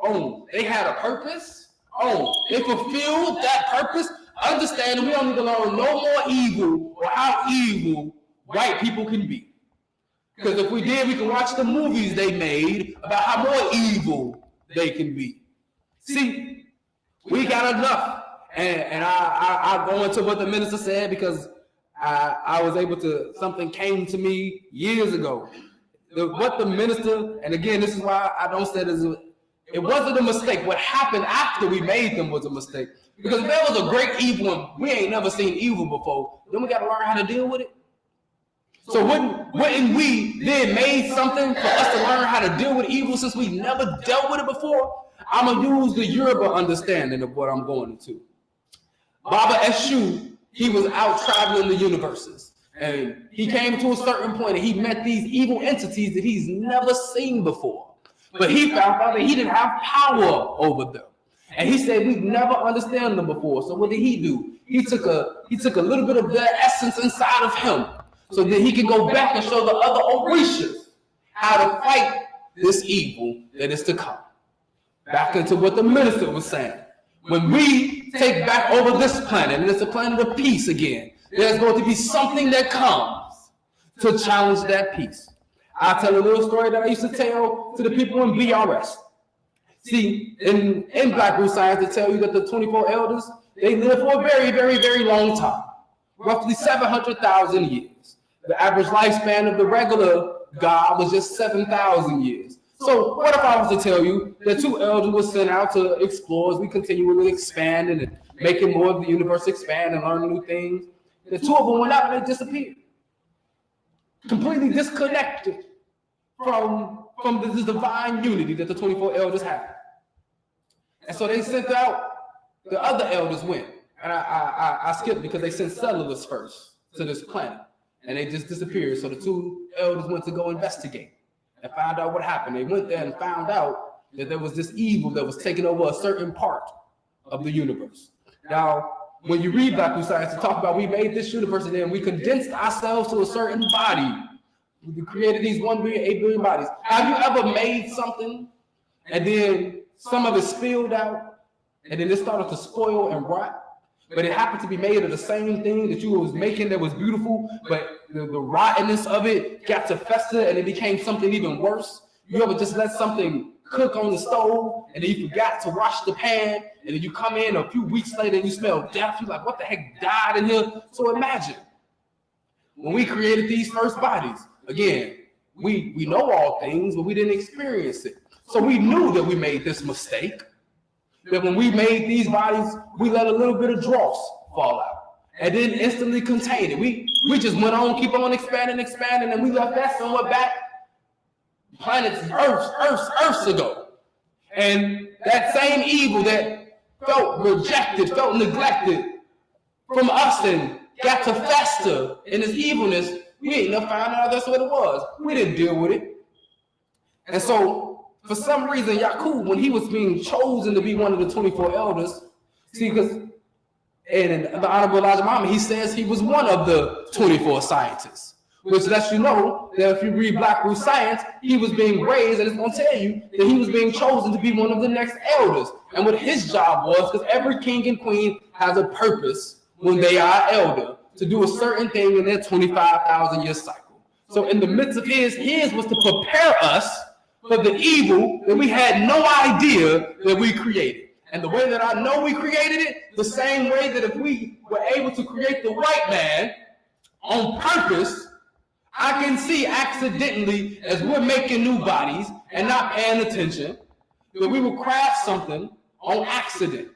oh, they had a purpose, oh, they fulfilled that purpose, understanding we don't need to learn no more evil or how evil white people can be. Because if we did, we can watch the movies they made about how more evil they can be. See, we got enough. And I go into what the minister said because I was able to, something came to me years ago. What the minister, and again, this is why I don't say this, it wasn't a mistake. What happened after we made them was a mistake. Because if there was a great evil and we ain't never seen evil before, then we got to learn how to deal with it. So wouldn't we then made something for us to learn how to deal with evil since we never dealt with it before? I'm going to use the Yoruba understanding of what I'm going into. Baba Eshu, he was out traveling the universes. And he came to a certain point and he met these evil entities that he's never seen before. But he found out that he didn't have power over them. And he said, we've never understood them before. So what did he do? He took a little bit of their essence inside of him so that he can go back and show the other Orishas how to fight this evil that is to come. Back into what the minister was saying. When we take back over this planet, and it's a planet of peace again, there's going to be something that comes to challenge that peace. I'll tell a little story that I used to tell to the people in BRS. See, in Black Root Science, they tell you that the 24 elders, they live for a very, very, very long time, roughly 700,000 years. The average lifespan of the regular God was just 7,000 years. So what if I was to tell you that 2 elders were sent out to explore as we continually expand and making more of the universe expand and learn new things? The 2 of them went out and they disappeared, completely disconnected from this divine unity that the 24 elders have. And so they sent out, the other elders went, and I skipped because they sent settlers first to this planet, and they just disappeared. So the 2 elders went to go investigate and find out what happened. They went there and found out that there was this evil that was taking over a certain part of the universe. Now, when you read Black Root Science, to talk about we made this universe and then we condensed ourselves to a certain body. We created these 1 billion, 8 billion bodies. Have you ever made something and then some of it spilled out and then it started to spoil and rot? But it happened to be made of the same thing that you was making that was beautiful, but the rottenness of it got to fester and it became something even worse. You ever just let something cook on the stove and then you forgot to wash the pan and then you come in a few weeks later and you smell death? You're like, what the heck died in here? So imagine when we created these first bodies, again, we know all things, but we didn't experience it. So we knew that we made this mistake, that when we made these bodies, we let a little bit of dross fall out and then instantly contain it. We just went on, keep on expanding, and we left that somewhat back planets, Earths ago. And that same evil that felt rejected, felt neglected from us and got to fester in its evilness, we ain't never found out that's what it was. We didn't deal with it. And so, for some reason, Yaqub, when he was being chosen to be one of the 24 elders, see, because in the Honorable Elijah Muhammad, he says he was one of the 24 scientists, which lets you know that if you read Black Root Science, he was being raised, and it's going to tell you that he was being chosen to be one of the next elders. And what his job was, because every king and queen has a purpose when they are elder, to do a certain thing in their 25,000 year cycle. So in the midst of his was to prepare us for the evil that we had no idea that we created. And the way that I know we created it, the same way that if we were able to create the white man on purpose, I can see accidentally as we're making new bodies and not paying attention, that we will craft something on accident.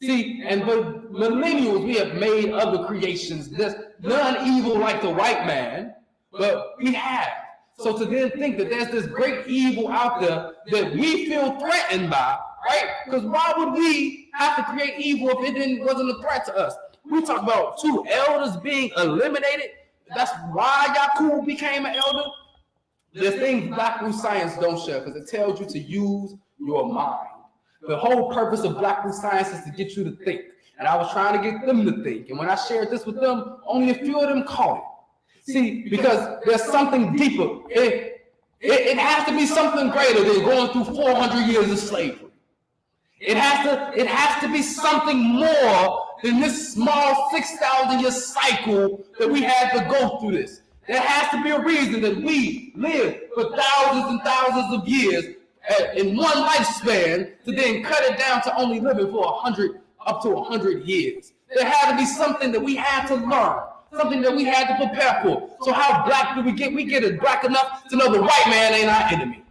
See, and for millennials, we have made other creations. There's none evil like the white man, but we have. So to then think that there's this great evil out there that we feel threatened by, right? Because why would we have to create evil if it wasn't a threat to us? We talk about 2 elders being eliminated. That's why Yaqub became an elder. There's things Black Root Science don't share because it tells you to use your mind. The whole purpose of Black Root Science is to get you to think. And I was trying to get them to think. And when I shared this with them, only a few of them caught it. See, because there's something deeper. It has to be something greater than going through 400 years of slavery. It has to be something more than this small 6,000 year cycle that we had to go through this. There has to be a reason that we live for thousands and thousands of years in one lifespan to then cut it down to only living for 100 up to 100 years. There had to be something that we had to learn, something that we had to prepare for. So how black do we get? We get it black enough to know the white man ain't our enemy.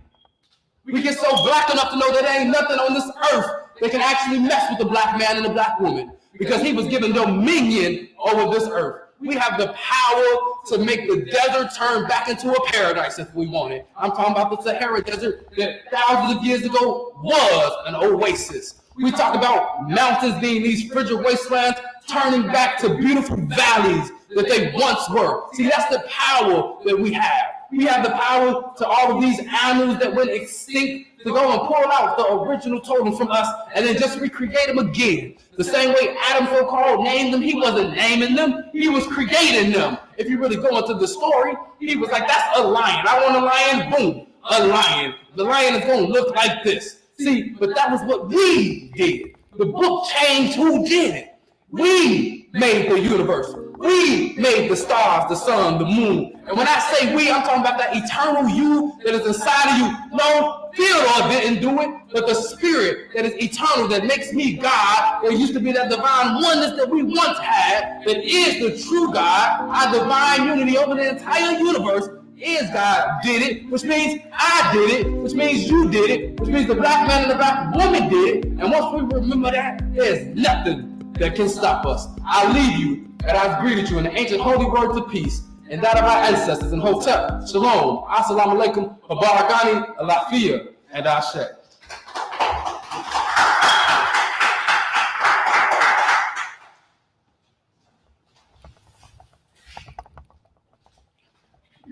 We get so black enough to know that there ain't nothing on this earth that can actually mess with the black man and the black woman, because he was given dominion over this earth. We have the power to make the desert turn back into a paradise if we want it. I'm talking about the Sahara Desert that thousands of years ago was an oasis. We talk about mountains being these frigid wastelands turning back to beautiful valleys that they once were. See, that's the power that we have. We have the power to all of these animals that went extinct to go and pull out the original totem from us and then just recreate them again. The same way Adam so-called named them, he wasn't naming them, he was creating them. If you really go into the story, he was like, that's a lion. I want a lion, boom, a lion. The lion is going to look like this. See, but that was what we did. The book changed who did it. We made the universe. We made the stars, the sun, the moon. And when I say we, I'm talking about that eternal you that is inside of you. No, Theodore didn't do it, but the spirit that is eternal, that makes me God. There used to be that divine oneness that we once had, that is the true God. Our divine unity over the entire universe is God did it, which means I did it, which means you did it, which means the black man and the black woman did it. And once we remember that, there's nothing that can stop us. I leave you, and I've greeted you in the ancient holy words of peace, and that of our ancestors in Hotep, Shalom, Assalamu alaikum, Barakani, Alafia, and Ashe.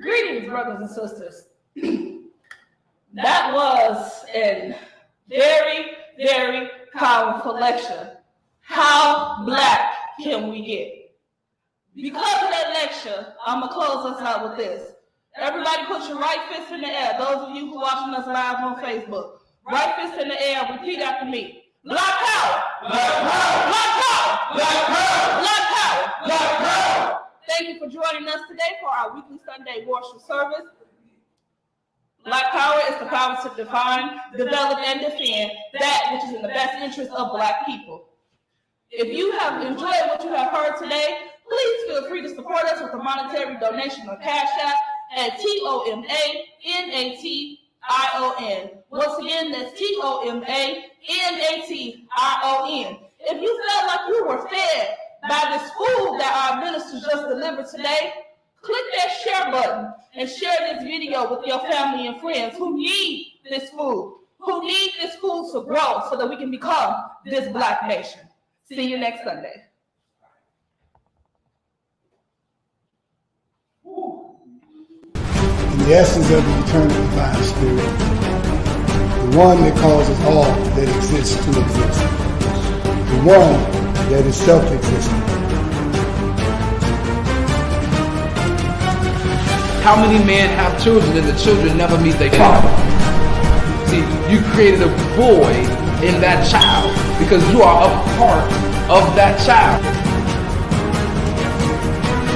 Greetings, brothers and sisters. That was a very, very powerful lecture. How black can we get? Because of that lecture, I'm going to close us out with this. Everybody put your right fist in the air. Those of you who are watching us live on Facebook, right fist in the air, repeat after me. Black power! Black power! Black power! Black power! Black power! Black power! Thank you for joining us today for our weekly Sunday worship service. Black power is the power to define, develop, and defend that which is in the best interest of black people. If you have enjoyed what you have heard today, please feel free to support us with a monetary donation on Cash App at T.O.M.A.N.A.T.I.O.N. Once again, that's T.O.M.A.N.A.T.I.O.N. If you felt like you were fed by this food that our ministers just delivered today, click that share button and share this video with your family and friends who need this food, who need this food to grow so that we can become this black nation. See you next Sunday. In the essence of the eternal divine spirit, the one that causes all that exists to exist, the one that is self-existent. How many men have children and the children never meet their father? See, you created a void in that child because you are a part of that child.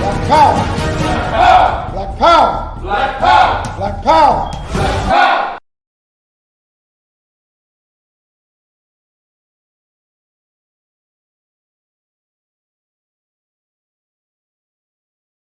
Black power! Black power! Black power! Black power! Black power!